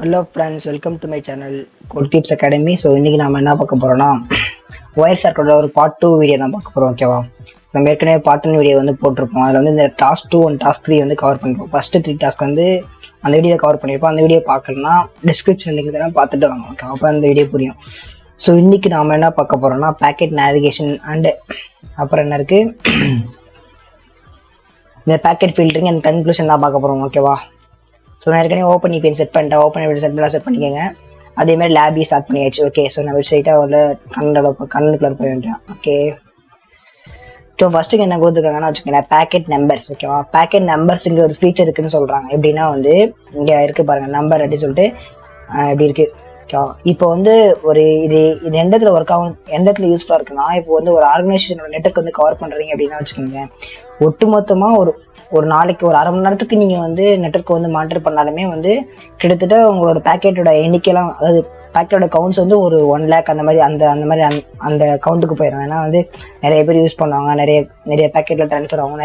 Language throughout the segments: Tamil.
Hello friends, welcome to my channel code tips academy. So இன்றைக்கி நம்ம என்ன பார்க்க போகிறோம்னா, ஒயர் சர்க்கிளோட ஒரு பார்ட் 2 வீடியோ தான் பார்க்க போகிறோம். ஓகேவா? நம்ம ஏற்கனவே பார்ட் 1 வீடியோ வந்து போட்டிருப்போம். அதில் வந்து இந்த டாஸ்க் 2 அண்ட் டாஸ்க் 3 வந்து கவர் பண்ணிருப்போம். ஃபஸ்ட்டு 3 டாஸ்க் வந்து அந்த வீடியோ கவர் பண்ணியிருப்போம். அந்த வீடியோ பார்க்கலன்னா டிஸ்கிரிப்ஷன் லிங்க் தரேன், பார்த்துட்டு வாங்க. ஓகே, அப்போ அந்த வீடியோ புரியும். ஸோ இன்றைக்கி நாம் என்ன பார்க்க போகிறோம்னா, பேக்கெட் நேவிகேஷன் அண்டு அப்புறம் என்ன இருக்குது, இந்த பேக்கெட் ஃபில்டரிங் அண்ட் கன்க்ளூஷன் தான் பார்க்க போகிறோம். ஓகேவா? ஸோ நான் ஏற்கனவே ஓப்பன் இபிஎன் செட் பண்ணிட்டேன். ஓப்பன் இபிஎன் செட் பண்ணிக்கோங்க. அதேமாதிரி லேபி ஸ்டார்ட் பண்ணியாச்சு. ஓகே, ஸோ நான் வெப்சைட்டாக உள்ள கண்ணுக்குள்ள போய் வேண்டாம். ஓகே, ஸோ ஃபஸ்ட்டுக்கு என்ன கொடுத்துருக்காங்கன்னா வச்சுக்கோங்களேன், பேக்கெட் நம்பர்ஸ். ஓகேவா? பேக்கெட் நம்பர்ஸ் இங்கே ஒரு ஃபீச்சர் இருக்குன்னு சொல்கிறாங்க. எப்படின்னா வந்து இங்கே இருக்குது பாருங்கள், நம்பர் அப்படின்னு சொல்லிட்டு இப்படி இருக்குது. ஓகேவா? இப்போ வந்து இது எந்த இடத்துல ஒர்க் ஆகும், எந்த இடத்துல யூஸ்ஃபுல்லாக இருக்குன்னா, இப்போ வந்து ஒரு ஆர்கனைசேஷனோட நெட்வொர்க் வந்து கவர் பண்ணுறீங்க அப்படின்னா வச்சுக்கோங்க, ஒட்டுமொத்தமாக ஒரு நாளைக்கு ஒரு அரை மணி நேரத்துக்கு நீங்கள் வந்து நெட்வொர்க் வந்து மானிட்டர் பண்ணாலுமே வந்து கிட்டத்தட்ட உங்களோட பேக்கெட்டோட எண்ணிக்கையெல்லாம், அதாவது பேக்கெட்டோட கவுண்ட்ஸ் வந்து ஒரு 1 lakh அந்த மாதிரி அந்த கவுண்ட்டுக்கு போயிடும். ஏன்னா வந்து நிறைய பேர் யூஸ் பண்ணுவாங்க, நிறைய பேக்கெட்டில் ட்ரான்ஸ்ஃபர் ஆகும்,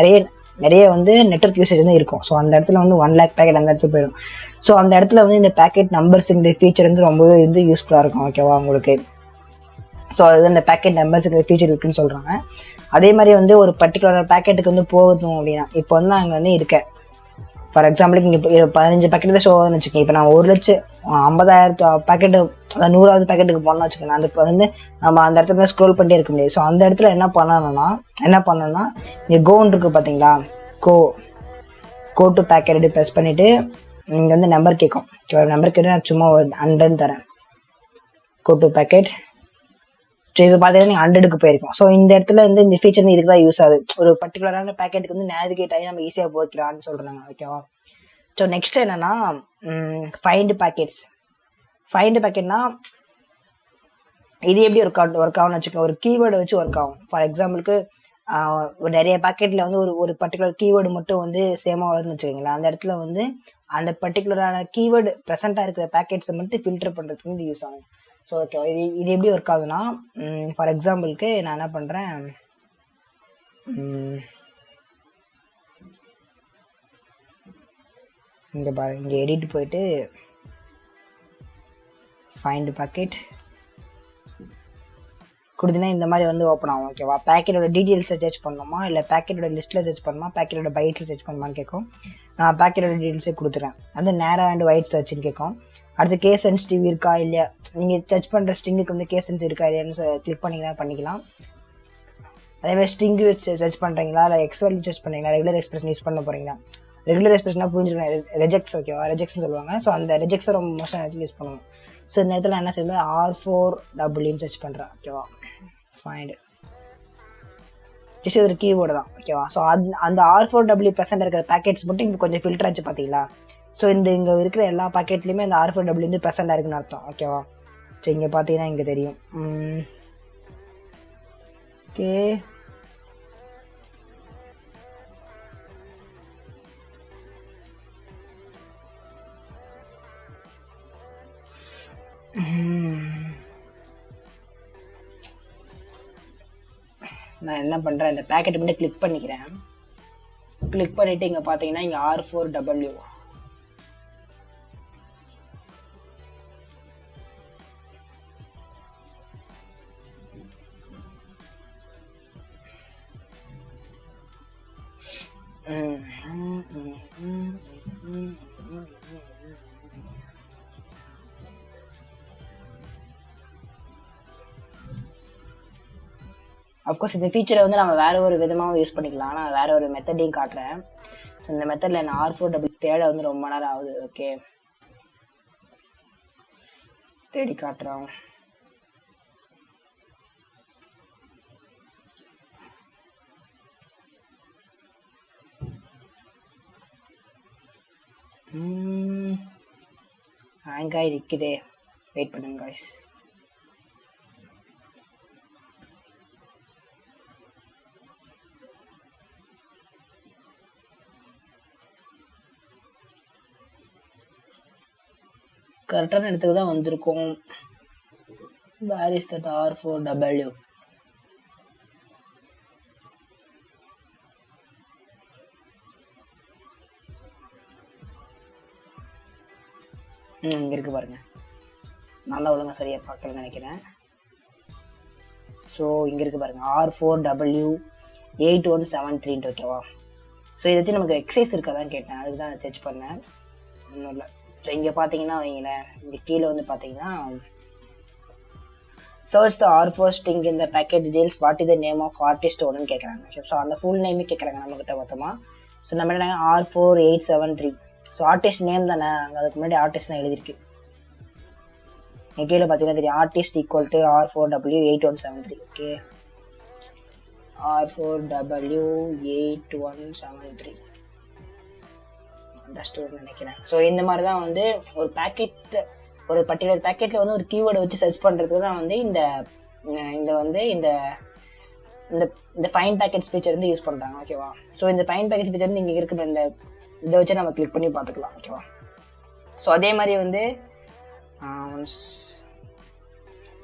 நிறைய வந்து நெட்வொர்க் யூசேஜ் வந்து இருக்கும். ஸோ அந்த இடத்துல வந்து 1 lakh பேக்கெட் அந்த இடத்துக்கு போயிடும். ஸோ அந்த இடத்துல வந்து இந்த பேக்கெட் நம்பர்ஸ் இந்த ஃபீச்சர் வந்து ரொம்பவே வந்து யூஸ்ஃபுல்லாக இருக்கும். ஓகேவா உங்களுக்கு? ஸோ அது இந்த பேக்கெட் நம்பர்ஸுக்கு ஃபீச்சர் இருக்குன்னு சொல்கிறாங்க. அதே மாதிரி வந்து ஒரு பர்டிகுலர் பேக்கெட்டுக்கு வந்து போகணும் அப்படின்னா, இப்போ வந்து அங்கே வந்து இருக்கேன், ஃபார் எக்ஸாம்பிளுக்கு இங்கே 15 பேக்கெட் தான் ஷோ ஆகுதுன்னு வச்சுக்கோங்க. இப்போ நான் 1,50,000 பேக்கெட்டு, அதாவது 100வது பேக்கெட்டுக்கு போனோம்னு வச்சுக்கோங்க. அந்த வந்து நம்ம அந்த இடத்துல ஸ்க்ரோல் பண்ணிட்டே இருக்க முடியாது. ஸோ அந்த இடத்துல என்ன பண்ணணும்னா இங்கே கோன் இருக்குது பார்த்தீங்களா, கோ டு பேக்கெட் ப்ரெஸ் பண்ணிவிட்டு இங்கே வந்து நம்பர் கேட்கும். நம்பர் கேட்டு நான் சும்மா 100 தரேன், கோ டு பேக்கெட். ஸோ இது பார்த்தீங்கன்னா நீங்கள் 100க்கு போயிருக்கோம். ஸோ இந்த இடத்துல வந்து இந்த ஃபீச்சர் வந்து இதுக்கு தான் யூஸ் ஆகுது. ஒரு பர்டிகுலரான பேக்கெட்டுக்கு வந்து நேவிகேட் ஆகி நம்ம ஈஸியாக போய்க்கலாம்னு சொல்கிறாங்க. ஓகேவா? ஸோ நெக்ஸ்ட் என்னன்னா, ஃபைண்ட் பேக்கெட்னா இது எப்படி ஒர்க் ஆகும்னு வச்சுக்கோங்க. ஒரு கீவேர்டை வச்சு ஒர்க் ஆகும். ஃபார் எக்ஸாம்பிளுக்கு நிறைய பேக்கெட்டில் வந்து ஒரு பர்டிகுலர் கீவேர்டு மட்டும் வந்து சேமாக வருதுன்னு வச்சுக்கோங்களேன். அந்த இடத்துல வந்து அந்த பர்டிகுலரான கீவேர்டு ப்ரெசென்ட்டாக இருக்கிற பேக்கெட்ஸை மட்டும் ஃபில்டர் பண்ணுறதுக்கு வந்து யூஸ் ஆகும். ஸோ ஓகே, இது எப்படி ஒர்க் ஆகுதுன்னா, ஃபார் எக்ஸாம்பிளுக்கு நான் என்ன பண்ணுறேன், இங்கே பாருங்க, இங்கே எடிட் போயிட்டு ஃபைண்ட் பேக்கெட் கொடுத்தீங்கன்னா இந்த மாதிரி வந்து ஓப்பன் ஆகும். ஓகேவா? பேக்கெட்டோட டீட்டெயில்ஸை சர்ச் பண்ணணுமா, இல்லை பேக்கெட்டோட லிஸ்ட்டில் சர்ச் பண்ணணுமா, பேக்கெட்டோட பைட்டில் சர்ச் பண்ணணுமான்னு கேட்கும். நான் பேக்கெட்டோட டீட்டெயில்ஸே கொடுத்துறேன். அது நேரோ அண்ட் ஒயிட் சர்ச்னு கேட்கும். அடுத்து கேஸ் சென்சிட்டிவ் இருக்கா இல்லையா, நீங்கள் சர்ச் பண்ணுற ஸ்ட்ரிங்குக்கு வந்து கேஸ் சென்சிட்டிவ் இருக்கா இல்லையான்னு கிளிக் பண்ணிக்கலாம். அதேமாதிரி ஸ்ட்ரிங்கு வச்சு சர்ச் பண்ணுறீங்களா, இல்லை எக்ஸ்எல் சர்ச் பண்ணுறீங்களா, ரெகுலர் எக்ஸ்பிரஷன் யூஸ் பண்ண போகிறீங்களா. ரெகுலர் எக்ஸ்பிரஷனாக புரிஞ்சுருக்கேன், ரெஜெக்ட்ஸ். ஓகேவா? ரெஜெக்ட்ஸ்னு சொல்லுவாங்க. ஸோ அந்த ரெஜெக்ட்ஸை ரொம்ப மோஸ்ட்டாக நேரத்தில் யூஸ் பண்ணுவோம். ஸோ இந்த இடத்துல என்ன சொல்லுவேன், R4W சர்ச் பண்ணுறேன். ஓகேவா? ஃபைண்ட் ஜஸ்ட் ஒரு கீவேர்டு தான். ஓகேவா? ஸோ அந்த R4W ப்ரெசென்ட் இருக்கிற பேக்கெட்ஸ் மட்டும் இங்கே கொஞ்சம் ஃபில்டர் ஆச்சு பார்த்தீங்களா. ஸோ இங்கே இருக்கிற எல்லா பேக்கெட்லேயுமே அந்த R4W வந்து ப்ரெசென்ட் இருக்குன்னு அர்த்தம். ஓகேவா? ஸோ இங்கே பார்த்தீங்கன்னா இங்கே தெரியும். ஓகே, நான் என்ன பண்ணுறேன், இந்த பேக்கெட்டை மட்டும் கிளிக் பண்ணிக்கிறேன். கிளிக் பண்ணிவிட்டு இங்கே பார்த்தீங்கன்னா இங்கே R4W. அஃப்கோர்ஸ் இந்த ஃபீச்சரை வந்து நம்ம வேறு ஒரு விதமாகவும் யூஸ் பண்ணிக்கலாம். நான் வேறு ஒரு மெத்தடையும் காட்டுறேன். ஸோ இந்த மெத்தடில் என்ன R4W தேட வந்து ரொம்ப நேரம் ஆகுது. ஓகே, தேடி காட்டுறோம். ஹேங்காய் நிற்குதே, வெயிட் பண்ணுங்க காய்ஸ். கரெக்டான இடத்துக்கு தான் வந்திருக்கோம். Where is that R4W? இங்கே இருக்குது பாருங்கள், நல்லா ஒழுங்காக சரியாக பார்க்கலன்னு நினைக்கிறேன். ஸோ இங்கே இருக்குது பாருங்கள், R4W8173 ஓகேவா. ஸோ இதை வச்சு நமக்கு எக்ஸசைஸ் இருக்காதான் கேட்டேன், அதுக்கு தான் சர்ச் பண்ணேன், ஒன்றும் இல்லை. ஸோ இங்கே பார்த்தீங்கன்னா வைங்களேன், இங்கே கீழே வந்து பார்த்தீங்கன்னா சர்ச் த R4 ஸ்டிங் இந்த packet details, what is the name of artist ஒன்றுன்னு கேட்குறாங்க. ஸோ அந்த ஃபுல் நேமே கேட்குறாங்க நம்மக்கிட்ட மொத்தமாக. ஸோ நம்ம என்ன R4873, ஸோ ஆர்டிஸ்ட் நேம் தானே, அங்கே அதுக்கு முன்னாடி ஆர்டிஸ்ட் தான் எழுதிருக்கு. கீழே பார்த்தீங்கன்னா தெரியும், artist equal to R4W8173. Okay, R4W8173 understood நினைக்கிறேன். ஸோ இந்த மாதிரி தான் வந்து ஒரு பேக்கெட், ஒரு பர்டிகுலர் பேக்கெட்டில் வந்து ஒரு கீவேர்டை வச்சு சர்ச் பண்ணுறதுக்கு தான் வந்து இந்த ஃபைண்ட் பேக்கெட்ஸ் ஃபீச்சர் வந்து யூஸ் பண்ணுறாங்க ஓகேவா. ஸோ இந்த ஃபைண்ட் பேக்கெட் ஃபீச்சர் வந்து இங்கே இருக்கிற இந்த இதை வச்சு நம்ம கிளிக் பண்ணி பார்த்துக்கலாம் ஓகேவா. ஸோ அதே மாதிரி வந்து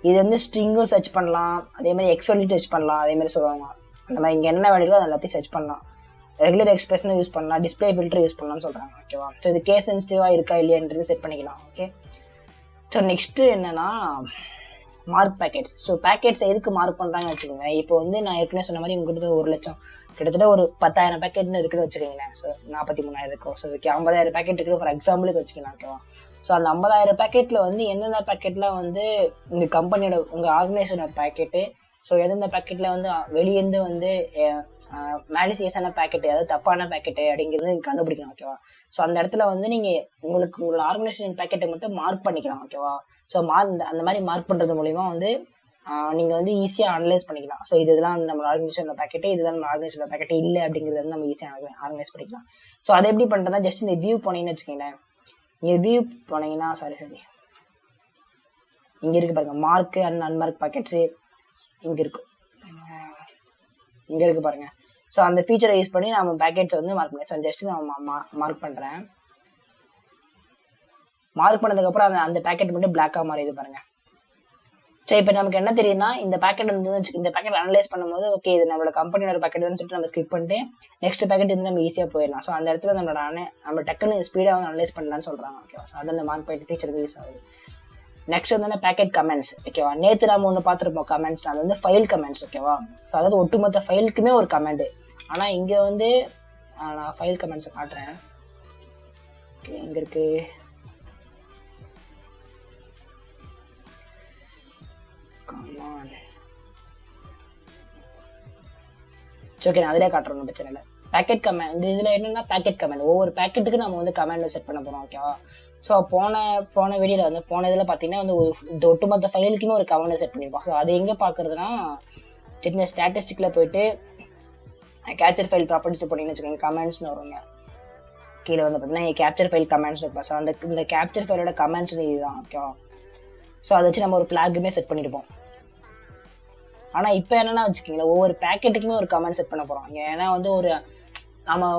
இது வந்து ஸ்ட்ரிங்கும் சர்ச் பண்ணலாம், அதே மாதிரி எக்ஸ்வெல்யூட் சர்ச் பண்ணலாம், அதே மாதிரி சொல்லுவாங்க. அந்த மாதிரி இங்கே என்ன வேலையோ அது எல்லாத்தையும் சர்ச் பண்ணலாம். ரெகுலர் எக்ஸ்பிரஷனும் யூஸ் பண்ணலாம், டிஸ்பிளே ஃபில்டர் யூஸ் பண்ணலாம்னு சொல்கிறாங்க ஓகேவா. ஸோ இது கேஸ் சென்சிட்டிவாக இருக்கா இல்லையான்றது செட் பண்ணிக்கலாம். ஓகே, ஸோ நெக்ஸ்ட்டு என்னென்னா மார்க் பேக்கெட்ஸ். ஸோ பேக்கெட்ஸ் எதுக்கு மார்க் பண்ணுறாங்கன்னு வச்சுக்கோங்க. இப்போ வந்து நான் ஏற்கனவே சொன்ன மாதிரி உங்கள்கிட்ட 1 லட்சம் கிட்டத்தட்ட ஒரு 10,000 பேக்கெட்னு இருக்குன்னு வச்சுக்கோங்களேன். ஸோ 43,000 இருக்கும். ஸோ ஓகே, 50,000 பேக்கெட் இருக்குது ஃபார் எக்ஸாம்பிளுக்கு வச்சுக்கலாம் ஓகேவா. ஸோ அந்த 50,000 பேக்கெட்டில் வந்து எந்தெந்த பேக்கெட்லாம் வந்து உங்கள் கம்பெனியோட உங்கள் ஆர்கனைசேஷனோட பேக்கெட்டு, ஸோ எந்தெந்த பேக்கெட்டில் வந்து வெளியேருந்து வந்து மேலிசியஸான பேக்கெட்டு, அதாவது தப்பான பேக்கெட்டு அப்படிங்கிறது கண்டுபிடிக்கலாம் ஓகேவா. ஸோ அந்த இடத்துல வந்து நீங்கள் உங்களோட ஆர்கனைசேஷன் பேக்கெட்டை மட்டும் மார்க் பண்ணிக்கலாம் ஓகேவா. ஸோ அந்த மாதிரி மார்க் பண்ணுறது மூலிமா வந்து நீங்கள் வந்து ஈஸியாக அனலைஸ் பண்ணிக்கலாம். ஸோ இதெல்லாம் வந்து நம்ம ஆர்கனைசேஷனோட பேக்கெட்டு, இதுதான் நம்ம ஆர்கனைசேஷனோட பேக்கெட்டு இல்லை அப்படிங்கிறது வந்து நம்ம ஈஸியாக ஆர்கனைஸ் பண்ணிக்கலாம். ஸோ அதை எப்படி பண்ணுறதா, ஜஸ்ட் இந்த வியூ போனீங்கன்னு வச்சுக்கோங்களேன். இங்கே வியூ போனீங்கன்னா சரி இங்கே இருக்குது பாருங்கள், மார்க்கு அண்ட் அன்மார்க் பேக்கெட்ஸு இங்கே இருக்குது பாருங்கள். ஸோ அந்த ஃபீச்சரை யூஸ் பண்ணி நம்ம பேக்கெட்ஸை வந்து மார்க் பண்ணி, ஸோ ஜஸ்ட் நான் மார்க் பண்ணுறேன். மார்க் பண்ணதுக்கப்புறம் அந்த பேக்கெட் மட்டும் பிளாக்காக மாறிடுது பாருங்கள். ஸோ இப்போ நமக்கு என்ன தெரியுதுன்னா, இந்த பேக்கெட் வந்து இந்த பேக்கெட் அனலைஸ் பண்ணும்போது ஓகே இது நம்மளோட கம்பெனியோட பேக்கெட் சொல்லிட்டு நம்ம ஸ்கிப் பண்ணிட்டு நெக்ஸ்ட் பேக்கெட் வந்து நம்ம ஈஸியாக போயிடலாம். ஸோ அந்த இடத்துல நம்ம டக்குன்னு ஸ்பீடாக வந்து அனலைஸ் பண்ணலாம்னு சொல்கிறாங்க ஓகேவா. ஸோ அது அந்த மார்க் பாயிண்ட் ஃபீச்சருக்கு யூஸ் ஆகுது. நெக்ஸ்ட் வந்து பேக்கெட் கமெண்ட்ஸ் ஓகேவா. நேற்று நம்ம ஒன்று பார்த்துருப்போம் கமெண்ட்ஸ், அது வந்து ஃபைல் கமெண்ட்ஸ் ஓகேவா. ஸோ அதாவது ஒட்டுமொத்த ஃபைலுக்குமே ஒரு கமெண்ட். ஆனால் இங்கே வந்து நான் ஃபைல் கமெண்ட்ஸை காட்டுறேன். ஓகே, இங்கே இருக்குது ஓகே, நான் அதிலே காட்டுறோம் பிரச்சனை இல்லை. பேக்கெட் கமெண்ட் இந்த இதில் என்னென்னா பேக்கெட் கமெண்ட், ஒவ்வொரு பேக்கெட்டுக்கு நம்ம வந்து கமெண்ட் செட் பண்ண போகிறோம் ஓகேவா. ஸோ போன வீடியோவில் வந்து போன இதில் பார்த்தீங்கன்னா வந்து இந்த ஒட்டுமொத்த ஃபைலுக்குமே ஒரு கமெண்ட் செட் பண்ணியிருப்போம். ஸோ அது எங்கே பார்க்குறதுனா சின்ன ஸ்டாட்டிஸ்டிக்கில் போயிட்டு கேப்சர் ஃபைல் ப்ராப்பர்ட்டிஸ் போட்டிங்கன்னு வச்சுக்கோங்க, கமெண்ட்ஸ்னு வருங்க. கீழே வந்து பார்த்தீங்கன்னா இங்கே கேப்சர் ஃபைல் கமெண்ட்ஸ் இருப்போம். ஸோ இந்த கேப்சர் ஃபைலோட கமெண்ட்ஸ் இதுதான் ஓகேவா. ஸோ அதை வச்சு நம்ம ஒரு ஃப்ளாகுமே செட் பண்ணியிருப்போம். ஆனால் இப்போ என்னென்னா வச்சுக்கிங்களேன், ஒவ்வொரு பேக்கெட்டுக்குமே ஒரு கமெண்ட் செட் பண்ண போகிறோம். ஏன்னா வந்து ஒரு நம்ம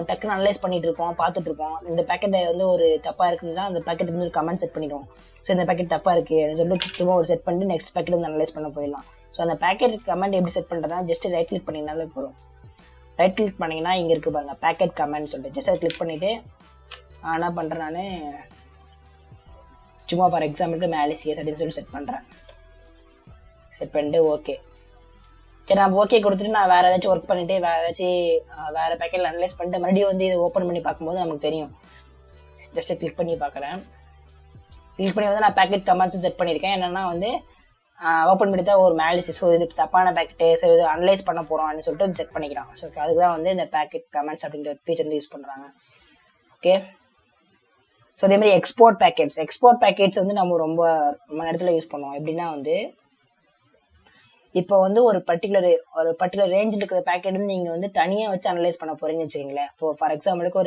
டக்குன்னு அனலைஸ் பண்ணிட்டு இருப்போம், பார்த்துட்டு இருப்போம். இந்த பேக்கெட்டை வந்து ஒரு தப்பாக இருக்குன்னா அந்த பேக்கெட்டுக்கு வந்து ஒரு கமெண்ட் செட் பண்ணிடுவோம். ஸோ இந்த பேக்கெட் தப்பாக இருக்குது சொல்லிட்டு சும்மா ஒரு செட் பண்ணிட்டு நெக்ஸ்ட் பேக்கெட் வந்து அனலைஸ் பண்ண போயிடலாம். ஸோ அந்த பேக்கெட் கமெண்ட் எப்படி செட் பண்ணுறதுனா ஜஸ்ட் ரைட் கிளிக் பண்ணிங்கனாலே போதும். ரைட் கிளிக் பண்ணிங்கன்னா இங்கே இருக்குது பாருங்கள் பேக்கெட் கமெண்ட் சொல்லிட்டு ஜஸ்ட் அதை கிளிக் பண்ணிவிட்டு என்ன பண்ணுறேன், நான் சும்மா ஃபார் எக்ஸாம்பிளுக்கு மேலிசியஸ் அப்படின்னு சொல்லி செட் பண்ணுறேன். செட் பண்ணிட்டு ஓகே, சரி நான் ஓகே கொடுத்துட்டு நான் வேறு ஏதாச்சும் ஒர்க் பண்ணிவிட்டு வேறு பேக்கெட்டில் அனலைஸ் பண்ணிட்டு மறுபடியும் வந்து இதை ஓப்பன் பண்ணி பார்க்கும்போது நமக்கு தெரியும். ஜஸ்ட்டு கிளிக் பண்ணி பார்க்குறேன். கிளிக் பண்ணி வந்து நான் பேக்கெட் கமெண்ட்ஸும் செட் பண்ணியிருக்கேன். என்னென்னா வந்து ஓப்பன் பண்ணி தான் ஒரு மேலிசிஸ், ஸோ இது தப்பான பேக்கெட்டு, ஸோ இது அனலைஸ் பண்ண போகிறோம் அப்படின்னு சொல்லிட்டு செக் பண்ணிக்கிறாங்க. ஸோ அதுக்கு தான் வந்து இந்த பேக்கெட் கமெண்ட்ஸ் அப்படிங்கிற ஃபீச்சர் வந்து யூஸ் பண்ணுறாங்க. ஓகே, ஸோ அதேமாதிரி எக்ஸ்போர்ட் பேக்கெட்ஸ் வந்து நம்ம ரொம்ப இடத்துல யூஸ் பண்ணுவோம். எப்படின்னா வந்து இப்போ வந்து ஒரு பர்டிகுலர் ரேஞ்சில் இருக்கிற பேக்கெட் வந்து நீங்கள் வந்து தனியாக வச்சு அனலைஸ் பண்ண போகிறீங்கன்னு வச்சுக்கீங்களேன். இப்போ ஃபார் எக்ஸாம்பிளுக்கு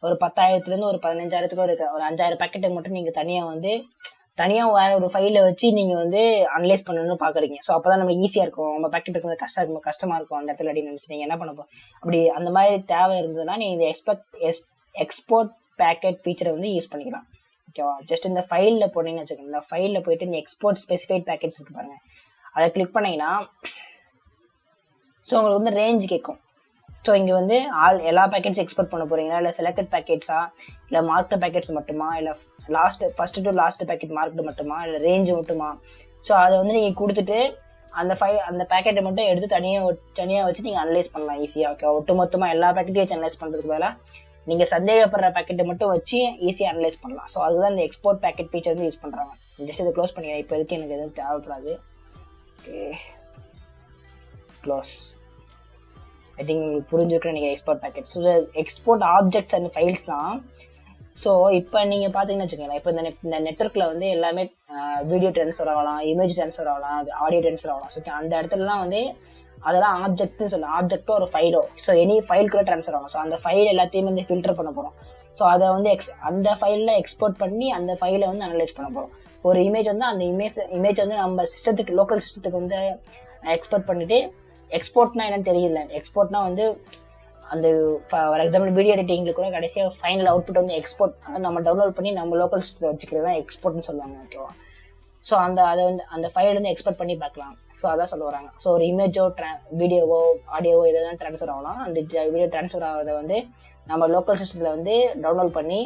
ஒரு 10,000லேருந்து ஒரு 15,000த்துக்கு ஒரு 5,000 பேக்கெட்டை மட்டும் நீங்கள் தனியாக வேறு ஒரு ஃபைலை வச்சு நீங்கள் வந்து அனலைஸ் பண்ணணும்னு பார்க்குறீங்க. ஸோ அப்போ தான் நம்ம ஈஸியாக இருக்கும், நம்ம பேக்கெட் இருக்கிறது கஷ்டமாக இருக்கும் அந்த இடத்துல அப்படின்னு நினச்சி நீங்கள் என்ன பண்ண அப்படி அந்த மாதிரி தேவை இருந்ததுன்னா நீங்கள் இந்த எக்ஸ்போர்ட் பேக்கெட் ஃபீச்சரை வந்து யூஸ் பண்ணிக்கலாம் ஓகேவா. ஜஸ்ட் இந்த ஃபைலில் போனீங்கன்னு வச்சுக்கோங்க, இந்த ஃபைலில் போயிட்டு இந்த எக்ஸ்போர்ட் ஸ்பெசிஃபைட் பேக்கெட்ஸ் இருக்கு பாருங்கள், அதை கிளிக் பண்ணிங்கன்னா ஸோ உங்களுக்கு வந்து ரேஞ்ச் கேட்கும். ஸோ இங்கே வந்து எல்லா பேக்கெட்ஸ் எக்ஸ்போர்ட் பண்ண போறீங்களா, இல்லை செலக்டட் பேக்கெட்ஸா, இல்லை மார்க்டு பேக்கெட்ஸ் மட்டுமா, இல்லை first to last packet marked மட்டுமா, இல்லை ரேஞ்சு மட்டுமா. ஸோ அதை வந்து நீங்கள் கொடுத்துட்டு அந்த பேக்கெட்டை மட்டும் எடுத்து தனியாக வச்சு நீங்கள் அனலைஸ் பண்ணலாம் ஈஸியாக. ஓகே, ஒட்டு மொத்தமாக எல்லா பேக்கெட்டையும் வச்சு அனலைஸ் பண்ணுறதுக்கு பதிலாக நீங்கள் சந்தேகப்படுற பேக்கெட்டை மட்டும் வச்சு ஈஸியாக அனலைஸ் பண்ணலாம். ஸோ அதுதான் இந்த எக்ஸ்போர்ட் பேக்கெட் ஃபீச்சர் வந்து யூஸ் பண்ணுறாங்க. ஜஸ்ட் இதை க்ளோஸ் பண்ணிக்கிறேன், இப்போ எதுக்கு எனக்கு எதுவும் தேவைப்படாது. Okay, close. ஐ திங்க் உங்களுக்கு புரிஞ்சுக்கிறேன் நீங்கள் export packet. So export objects and files தான். ஸோ இப்போ நீங்கள் பார்த்தீங்கன்னு வச்சுக்கோங்களேன், இப்போ இந்த நெட்ஒர்க்கில் வந்து எல்லாமே வீடியோ ட்ரான்ஸ்ஃபர் ஆகலாம், இமேஜ் ட்ரான்ஸ்ஃபர் ஆகலாம், ஆடியோ ட்ரான்ஸ்ஃபர் ஆகலாம். ஸோ அந்த இடத்துலலாம் வந்து அதெல்லாம் ஆப்ஜெக்ட்னு சொல்லலாம். ஆப்ஜெக்டோ ஒரு ஃபைலோ, ஸோ எனி ஃபைல் கூட ட்ரான்ஸ்ஃபர் ஆகும். ஸோ அந்த ஃபைல் எல்லாத்தையும் வந்து ஃபில்டர் பண்ண போகிறோம். ஸோ அதை வந்து அந்த ஃபைலில் எக்ஸ்போர்ட் பண்ணி அந்த ஃபைலை வந்து அனலைஸ் பண்ண போகிறோம். ஒரு இமேஜ் வந்து அந்த இமேஜ் வந்து நம்ம சிஸ்டத்துக்கு, லோக்கல் சிஸ்டத்துக்கு வந்து எக்ஸ்போர்ட் பண்ணிவிட்டு, எக்ஸ்போர்ட்னா என்னன்னு தெரியல. எக்ஸ்போர்ட்னா வந்து அந்த ஃபார் எக்ஸாம்பிள் வீடியோ எடிட்டிங்கில் கூட கடைசியாக ஃபைனல் அவுட்புட் வந்து எக்ஸ்போர்ட் நம்ம டவுன்லோட் பண்ணி நம்ம லோக்கல் சிஸ்டத்தில் வச்சுக்கிறது தான் எக்ஸ்போர்ட்னு சொல்லுவாங்க. ஓகேவா? ஸோ அதை வந்து அந்த ஃபைல் வந்து எக்ஸ்போர்ட் பண்ணி பார்க்கலாம். ஸோ அதான் சொல்ல வராங்க. ஸோ ஒரு இமேஜோ வீடியோவோ ஆடியோவோ இதெல்லாம் ட்ரான்ஸ்ஃபர் ஆகலாம். அந்த வீடியோ ட்ரான்ஸ்ஃபர் ஆகிறத வந்து நம்ம லோக்கல் சிஸ்டத்தில் வந்து டவுன்லோட் பண்ணி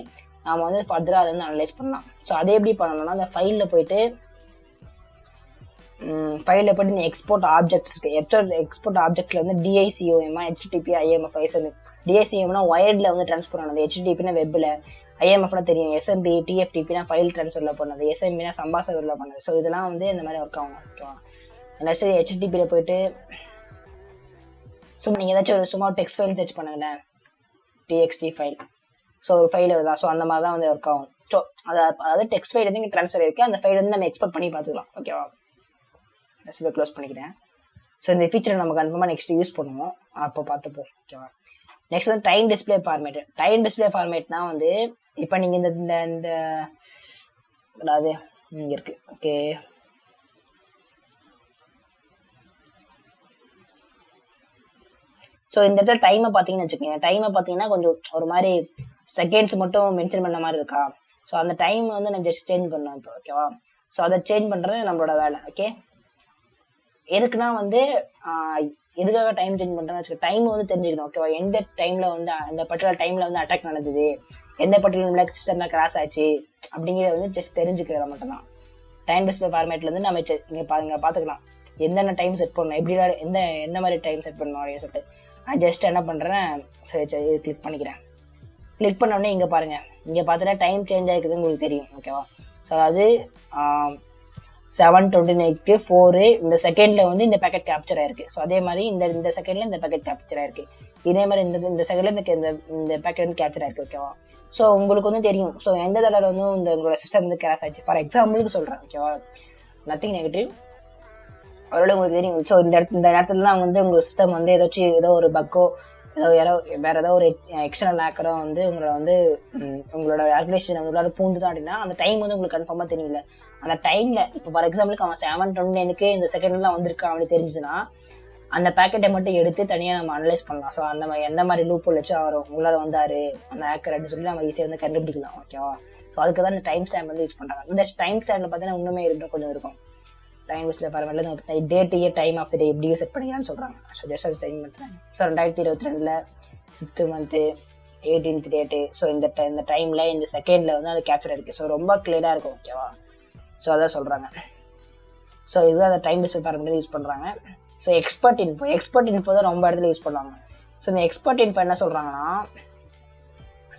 நம்ம வந்து ஃபர்தராக அதை வந்து அனலைஸ் பண்ணலாம். ஸோ அதை எப்படி பண்ணணும்னா, அந்த ஃபைலில் போயிட்டு நீ எக்ஸ்போர்ட் ஆப்ஜெக்ட்ஸ் இருக்கு. எக்ஸ்போர்ட் ஆப்ஜெக்ட்ல வந்து DICOM, HTTP, IMF, SMB. DICOMனா ஒயர்டில் வந்து ட்ரான்ஸ்ஃபர் ஆனது, HTTPனா வெப்பில், IMFனா தெரியும், SMB TFTPனா ஃபைல் ட்ரான்ஸ்ஃபர்ல பண்ணது, SMBனா சம்பாசர்ல பண்ணது. ஸோ இதெல்லாம் வந்து இந்த மாதிரி ஒர்க் ஆகும். ஓகேவா? நெக்ஸ்ட் HTTPயில் போயிட்டு நீங்கள் ஏதாச்சும் சும்மா டெக்ஸ்ட் ஃபைல் சர்ச் பண்ணுங்களேன், TXT ஃபைல். ஸோ ஒரு ஃபைல் தான். ஸோ அந்த மாதிரி தான் வந்து ஒர்க் ஆகும். ஸோ அதாவது டெக்ஸ்ட் ஃபைல் வந்து ட்ரான்ஸ்ஃபர் இருக்குது, அந்த ஃபைல் வந்து நம்ம எக்ஸ்போர்ட் பண்ணி பார்த்துக்கலாம். ஓகேவா? இதை க்ளோஸ் பண்ணிக்கிறேன். ஸோ இந்த ஃபீச்சரை நம்ம கன்ஃபார்மாக நெக்ஸ்ட் யூஸ் பண்ணுவோம், அப்போ பார்த்துப்போம். ஓகேவா? நெக்ஸ்ட் வந்து time display format. Time display ஃபார்மேட்னா வந்து இப்போ நீங்கள் இந்த அதாவது இங்கே இருக்குது. ஓகே, ஸோ இந்த இடத்துல டைமை பார்த்தீங்கன்னு வச்சுக்கோங்க. டைமை பார்த்தீங்கன்னா கொஞ்சம் ஒரு மாதிரி செகண்ட்ஸ் மட்டும் மென்ஷன் பண்ண மாதிரி இருக்கா. ஸோ அந்த டைம் வந்து நான் ஜஸ்ட் சேஞ்ச் பண்ணேன் இப்போ. ஓகேவா? ஸோ அதை சேஞ்ச் பண்ணுறது நம்மளோட வேலை. ஓகே, எதுக்குன்னா வந்து எதுக்காக டைம் சேஞ்ச் பண்ணுறேன்னு வச்சுக்கோ, டைம் வந்து தெரிஞ்சுக்கணும். ஓகேவா? எந்த டைமில் வந்து அந்த பர்டிகுலர் டைமில் வந்து அட்டாக் நடந்தது, எந்த பர்டிகுலர் சிஸ்டமில் கிராஷ் ஆச்சு அப்படிங்கிறத வந்து ஜஸ்ட் தெரிஞ்சுக்கிற மட்டும்தான். டைம் டிஸ்பிளே ஃபார்மேட்ல வந்து நம்ம இங்கே பார்த்துக்கலாம் என்னென்ன டைம் செட் பண்ணணும், எப்படி எந்த மாதிரி டைம் செட் பண்ணணும் அப்படின்னு சொல்லிட்டு. நான் ஜஸ்ட் என்ன பண்ணுறேன், சரி இது கிளிக் பண்ணிக்கிறேன். கிளிக் பண்ண உடனே இங்கே பாருங்கள், இங்கே பார்த்தீங்கன்னா டைம் சேஞ்ச் ஆகிருக்குதுன்னு உங்களுக்கு தெரியும். ஓகேவா? ஸோ அதாவது 7:29 இந்த செகண்டில் வந்து இந்த பேக்கெட் கேப்சர் ஆயிருக்கு. ஸோ அதே மாதிரி இந்த செகண்டில் இந்த பேக்கெட் கேப்சர் ஆயிருக்கு. இதே மாதிரி இந்த செகண்டில் இந்த பேக்கெட் வந்து கேப்சர் ஆயிருக்கு. ஓகேவா? ஸோ உங்களுக்கு வந்து தெரியும். ஸோ எந்த தடவை வந்து உங்களோட சிஸ்டம் வந்து கிராஷ் ஆச்சு. ஃபார் எக்ஸாம்பிளுக்கு சொல்கிறேன். ஓகேவா? நத்திங் நெகட்டிவ், அவரோட உங்களுக்கு தெரியும். ஸோ இந்த நேரத்துலலாம் வந்து உங்கள் சிஸ்டம் வந்து ஏதோ ஒரு பக்கோ வேற ஏதோ ஒரு எக்ஸ்டர்னல் ஹேக்கரோ வந்து உங்களோட ஆர்கனைசேஷன் உங்களோட பூந்து தான் அப்படின்னா அந்த டைம் வந்து உங்களுக்கு கன்ஃபார்மாக தெரியல. அந்த டைம்ல இப்போ ஃபார் எக்ஸாம்பிளுக்கு அவன் 7:29 இந்த செகண்ட்லாம் வந்திருக்கான் அப்படின்னு தெரிஞ்சுன்னா அந்த பேக்கெட்டை மட்டும் எடுத்து தனியாக நம்ம அனலைஸ் பண்ணலாம். ஸோ அந்த மாதிரி எந்த மாதிரி லூப் வச்சு அவர் உங்களால் வந்தாரு அந்த ஹேக்கர் அப்படின்னு சொல்லி நம்ம ஈஸியாக வந்து கண்டுபிடிக்கலாம். ஓகேவா? ஸோ அதுக்கு தான் இந்த டைம் ஸ்டாம்ப் வந்து யூஸ் பண்ணுறாங்க. இந்த டைம் ஸ்டாம்பில் பார்த்தீங்கன்னா இன்னுமே கொஞ்சம் இருக்கும். டைம் டிஸ்பிளே ஃபார்மேட்ல date, year, time of the day எப்படி செட் பண்ணிக்கலாம்னு சொல்கிறாங்க. ஸோ ஜஸ்ட் அதை செட் பண்ணுறேன். So 2022 5th month 18th date. So இந்த டைமில் இந்த செகண்டில் வந்து அது கேப்சர் ஆயிருக்கு. ஸோ ரொம்ப கிளியராக இருக்கும். ஓகேவா? ஸோ அதான் சொல்கிறாங்க. ஸோ இதுதான் அந்த டைம் டிஸ்பிளே ஃபார்மேட் யூஸ் பண்ணுறாங்க. ஸோ எக்ஸ்பர்ட் இன்ஃபோ தான் ரொம்ப இடத்துல யூஸ் பண்ணுவாங்க. ஸோ இந்த எக்ஸ்பர்ட் இன்ஃபோ என்ன சொல்கிறாங்கன்னா,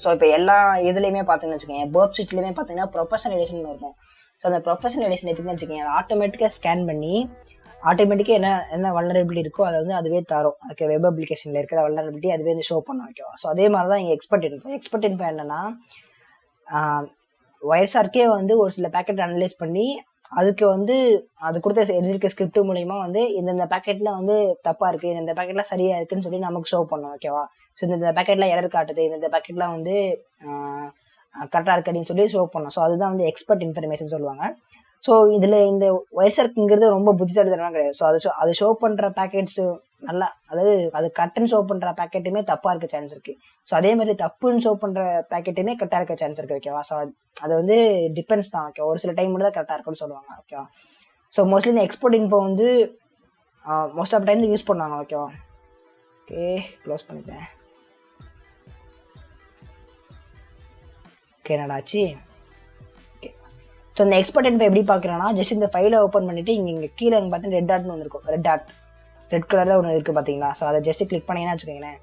ஸோ இப்போ எல்லா இதுலேயுமே பார்த்தீங்கன்னு வச்சுக்கோங்க, பர்ப் ஷீட்லேயுமே பார்த்தீங்கன்னா ப்ரொஃபஷனல் எடிஷன் இருக்கும். ஸோ அந்த ப்ரொஃபஷனல் எடிஷன் எடுத்துன்னு வச்சுக்கோங்க, அதை ஆட்டோமேட்டிக்காக ஸ்கேன் பண்ணி ஆட்டோமேட்டிக்காக என்ன வல்னரபிலிட்டி இருக்கோ அதை வந்து அதுவே தரும். ஓகே, வெப் அப்ளிகேஷனில் இருக்கிற வல்னரபிலிட்டி அதுவே வந்து ஷோ பண்ணும். ஓகேவா? ஸோ அதே மாதிரி தான் இங்கே எக்ஸ்பர்ட் இன்ஃபோ என்னன்னா, வைரஸார்க்கே வந்து ஒரு சில பேக்கெட் அனலைஸ் பண்ணி அதுக்கு வந்து அது கொடுத்த எழுதிருக்க ஸ்கிரிப்ட் மூலயமா வந்து இந்த பேக்கெட்ல வந்து தப்பா இருக்கு, இந்த பேக்கெட்லாம் சரியா இருக்குன்னு சொல்லி நமக்கு ஷோ பண்ணும். ஓகேவா? ஸோ இந்த பேக்கெட்லாம் எரர் காட்டுது, இந்த பேக்கெட்லாம் வந்து கரெக்டாக இருக்கு அப்படின்னு சொல்லி ஷோ பண்ணோம். ஸோ அதுதான் வந்து எக்ஸ்பர்ட் இன்ஃபர்மேஷன் சொல்லுவாங்க. ஸோ இதில் இந்த வைரஸார்க்குங்கிறது ரொம்ப புத்திசாலித்தனம் கிடையாது. ஸோ அது ஷோ பண்ணுற பேக்கெட்ஸ் நல்லா, அதாவது அது கரெக்டுன்னு ஷோ பண்ணுற பேக்கெட்டுமே தப்பாக இருக்க சான்ஸ் இருக்கு. ஸோ அதே மாதிரி தப்புன்னு ஷோ பண்ணுற பேக்கெட்டுமே கரெக்டாக இருக்க சான்ஸ் இருக்கு. ஓகேவா? ஸோ அது வந்து டிபெண்ட்ஸ் தான். ஓகே, ஒரு சில டைம் மட்டும் தான் கரெக்டாக இருக்குன்னு சொல்லுவாங்க. ஓகேவா? ஸோ மோஸ்ட்லி இந்த எக்ஸ்போர்ட் இன்ஃபோ வந்து மோஸ்ட் ஆஃப் டைம் யூஸ் பண்ணுவாங்க. ஓகேவா? ஓகே க்ளோஸ் பண்ணிட்டேன். ஓகே என்னடாச்சு. ஓகே ஸோ இந்த எக்ஸ்போர்ட் இப்போ எப்படி பார்க்குறேன்னா ஜஸ்ட் இந்த ஃபைலை ஓப்பன் பண்ணிவிட்டு இங்கே கீழே பார்த்தீங்கன்னா ரெட் டாட்னு ஒன்று இருக்கும். ரெட் கலரில் ஒன்று இருக்குது பார்த்தீங்களா. ஸோ அதை ஜஸ்ட்டு கிளிக் பண்ணிங்கன்னா வச்சுக்கோங்களேன்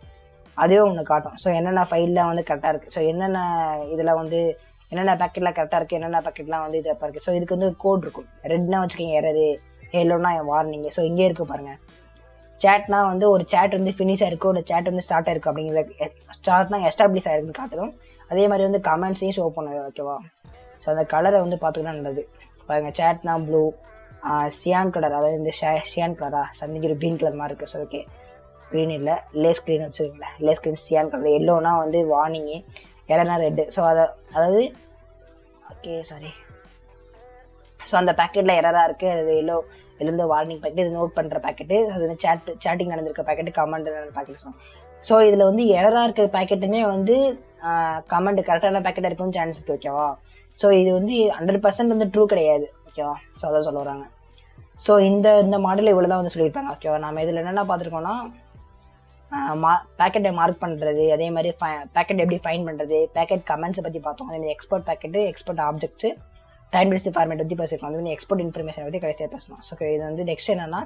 அதுவே ஒன்று காட்டும். ஸோ என்னென்ன ஃபைல்லாம் வந்து கரெக்டாக இருக்குது, ஸோ என்னென்ன இதில் வந்து என்னென்ன பேக்கெட்லாம் கரெக்டாக இருக்குது, என்னென்ன பேக்கெட்லாம் வந்து இது இருக்குது. ஸோ இதுக்கு வந்து கோட் இருக்கும். ரெட்னா வச்சுக்கோங்க எரரு, எல்லோனா வார்னிங். ஸோ இங்கே இருக்குது பாருங்கள். சேட்னா வந்து ஒரு சேட் வந்து ஃபினிஷ் ஆயிருக்கு, ஒரு சேட் வந்து ஸ்டார்ட் ஆயிருக்கு அப்படிங்கிறத ஸ்டார்ட்னா எஸ்டாப்ளிஷ் ஆயிருக்குன்னு காட்டுதும். அதே மாதிரி வந்து கமெண்ட்ஸையும் ஷோ பண்ணுது. ஓகேவா. ஸோ அந்த கலரை வந்து பார்த்துக்கிட்டா நல்லது. பாருங்கள் சேட்னா ப்ளூ, சியான் கலர், அதாவது இந்த ஷியான் கலரா சம்திங் ஒரு க்ரீன் கலர் மாதிரி இருக்குது. ஸோ ஓகே க்ரீன் இல்லை லேஸ் க்ரீன் வச்சுக்கோங்களேன். லேஸ் க்ரீன் சியான் கலர், எல்லோனா வந்து வார்னிங்கு, எல்லோனா ரெட்டு. ஸோ அதாவது ஓகே சாரி. ஸோ அந்த பேக்கெட்டில் எரராக இருக்குது, அது எல்லோ வார்னிங் பேக்கெட், இது நோட் பண்ணுற பேக்கெட்டு, அது வந்து சேட்டிங் நடந்திருக்க பேக்கெட்டு, கமெண்ட் நடந்த பேக்கெட். ஸோ இதில் வந்து எரராக இருக்கிற பேக்கெட்டுமே வந்து கமெண்ட் கரெக்டான பேக்கெட்டாக இருக்குன்னு சான்ஸ் இருக்குது. ஓகேவா. ஸோ இது வந்து 100% வந்து ட்ரூ கிடையாது. ஓகேவா. ஸோ அதான் சொல்ல வராங்க. ஸோ இந்த மாடல் இவ்வளோ தான் வந்து சொல்லியிருப்பாங்க. ஓகேவா. நம்ம இதில் என்னென்ன பார்த்துருக்கோன்னா பேக்கெட்டை மார்க் பண்ணுறது, அதே மாதிரி பேக்கெட் எப்படி ஃபைன் பண்ணுறது, பேக்கெட் கமெண்ட்ஸை பற்றி பார்த்தோம். அதே மாதிரி export packet, export objects, time paste format பற்றி பேசியிருக்கோம். அது வந்து எக்ஸ்போர்ட் இன்ஃபர்மேஷன் பற்றி கடைசியாக பேசணும். ஸோ இது வந்து நெக்ஸ்ட் என்னன்னா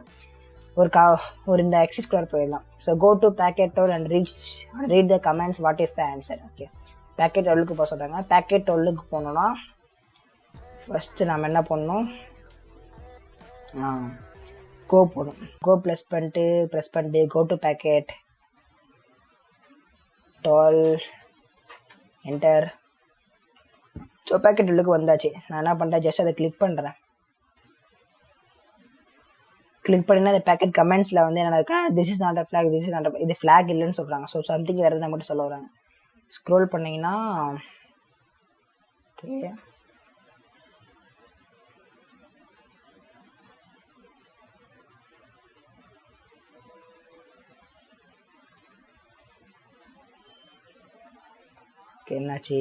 ஒரு இந்த எக்ஸிஸ் குள்ளே போயிடலாம். So go to packet and read the comments, what is the answer. Okay packet 12க்கு போக சொல்கிறாங்க. பேக்கெட் 12க்கு போனோன்னா ஃபஸ்ட்டு நம்ம என்ன பண்ணணும், கோ போகணும். கோ ப்ரெஸ் பண்ணிட்டு go to packet 12 enter. So packet 12க்கு வந்தாச்சு. நான் என்ன பண்ணுறேன், ஜஸ்ட் அதை கிளிக் பண்ணுறேன். கிளிக் பண்ணினா அந்த பேக்கெட் கமெண்ட்ஸில் வந்து என்ன இருக்கா, this is not a flag, this is not a, இது ஃப்ளாக் இல்லைன்னு சொல்கிறாங்க. ஸோ சம்திங் வேறு எதாவது மட்டும் சொல்ல வராங்க. ஸ்க்ரோல் பண்ணிங்கன்னா ஓகே என்னாச்சு,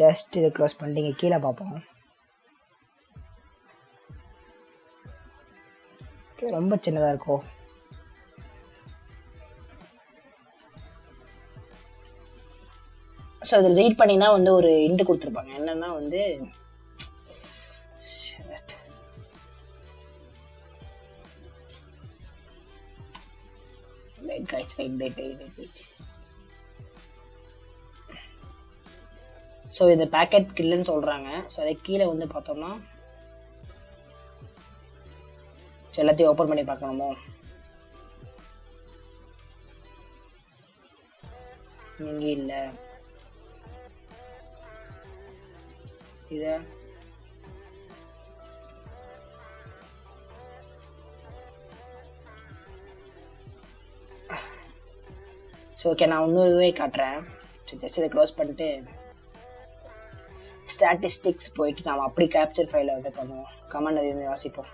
ஜஸ்ட் இதை க்ளோஸ் பண்ணிட்டு இங்கே கீழே பார்ப்போம். ஓகே ரொம்ப சின்னதாக இருக்கும். ஸோ அதில் ரீட் பண்ணினா வந்து ஒரு இன்ட்டு கொடுத்துருப்பாங்க. என்னென்னா வந்து wait. ஸோ இது பேக்கெட் கில்லுன்னு சொல்கிறாங்க. ஸோ அதை கீழே வந்து பார்த்தோம்னா எல்லாத்தையும் ஓப்பன் பண்ணி பார்க்கணுமோ, இங்கே இல்லை இதை ஸோ ஓகே நான் இன்னொருவே காட்டுறேன். ஸோ ஜஸ்ட் இதை க்ளோஸ் பண்ணிட்டு ஸ்டாட்டிஸ்டிக்ஸ் போயிட்டு நாம் அப்படி கேப்சர் ஃபைலை வந்து பண்ணுவோம். கமெண்ட் அது வாசிப்போம்.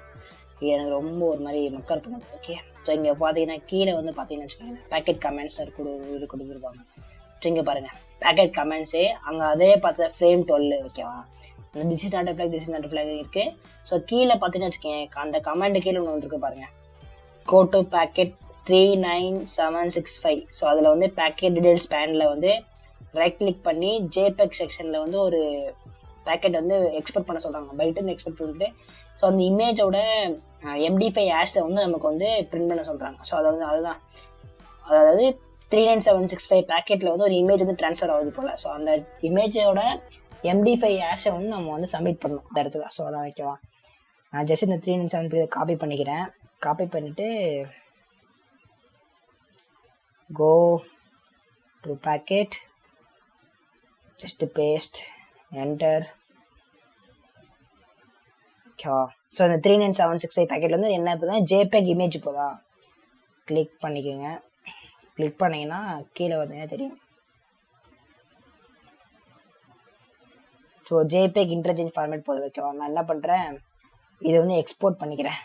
எனக்கு ரொம்ப ஒரு மாதிரி மக்கர் பண்ணுது. ஓகே ஸோ இங்கே பார்த்தீங்கன்னா கீழே வந்து பார்த்தீங்கன்னு வச்சுக்கோங்க பேக்கெட் கமெண்ட்ஸ் இது கொடுத்துருப்பாங்க. ஸோ இங்கே பாருங்கள் பேக்கெட் கமெண்ட்ஸே அங்கே அதே பார்த்து ஃப்ரேம் 12 ஓகேவா. This is not a flag, this is not a flag இருக்குது. ஸோ கீழே பார்த்தீங்கன்னு வச்சுக்கோங்க அந்த கமெண்ட் கீழே ஒன்று இருக்குது பாருங்கள், கோ டு பேக்கெட் 39765. ஸோ அதில் வந்து பேக்கெட் டீடைல்ஸ் பேனில் வந்து ரைட் கிளிக் பண்ணி ஜேபெக் செக்ஷனில் வந்து ஒரு பேக்கெட் வந்து எக்ஸ்போர்ட் பண்ண சொல்கிறாங்க. பைட்டு வந்து எக்ஸ்போர்ட் பண்ணிட்டு ஸோ அந்த இமேஜோட MD5 ஆஷை வந்து நமக்கு வந்து பிரிண்ட் பண்ண சொல்கிறாங்க. ஸோ அதுதான் அதாவது 39765 பேக்கெட்டில் வந்து ஒரு இமேஜ் வந்து ட்ரான்ஸ்ஃபர் ஆகுது போல். ஸோ அந்த இமேஜோட MD5 ஆஷை வந்து நம்ம வந்து சப்மிட் பண்ணணும் அந்த இடத்துல. ஸோ அதான் வைக்கலாம். நான் ஜஸ்ட் இந்த 397 காப்பி பண்ணிக்கிறேன். காப்பி பண்ணிவிட்டு go to packet, just paste, enter. ஓகேவா. ஸோ இந்த 39765 பேக்கெட்டில் வந்து என்ன போதா JPEG இமேஜ் போதா கிளிக் பண்ணிக்கோங்க. கிளிக் பண்ணிங்கன்னா கீழே வந்தீங்கன்னா தெரியும். ஸோ JPEG இன்டர்சேஞ்ச் ஃபார்மேட் போதும். ஓகேவா. நான் என்ன பண்ணுறேன், இதை வந்து எக்ஸ்போர்ட் பண்ணிக்கிறேன்.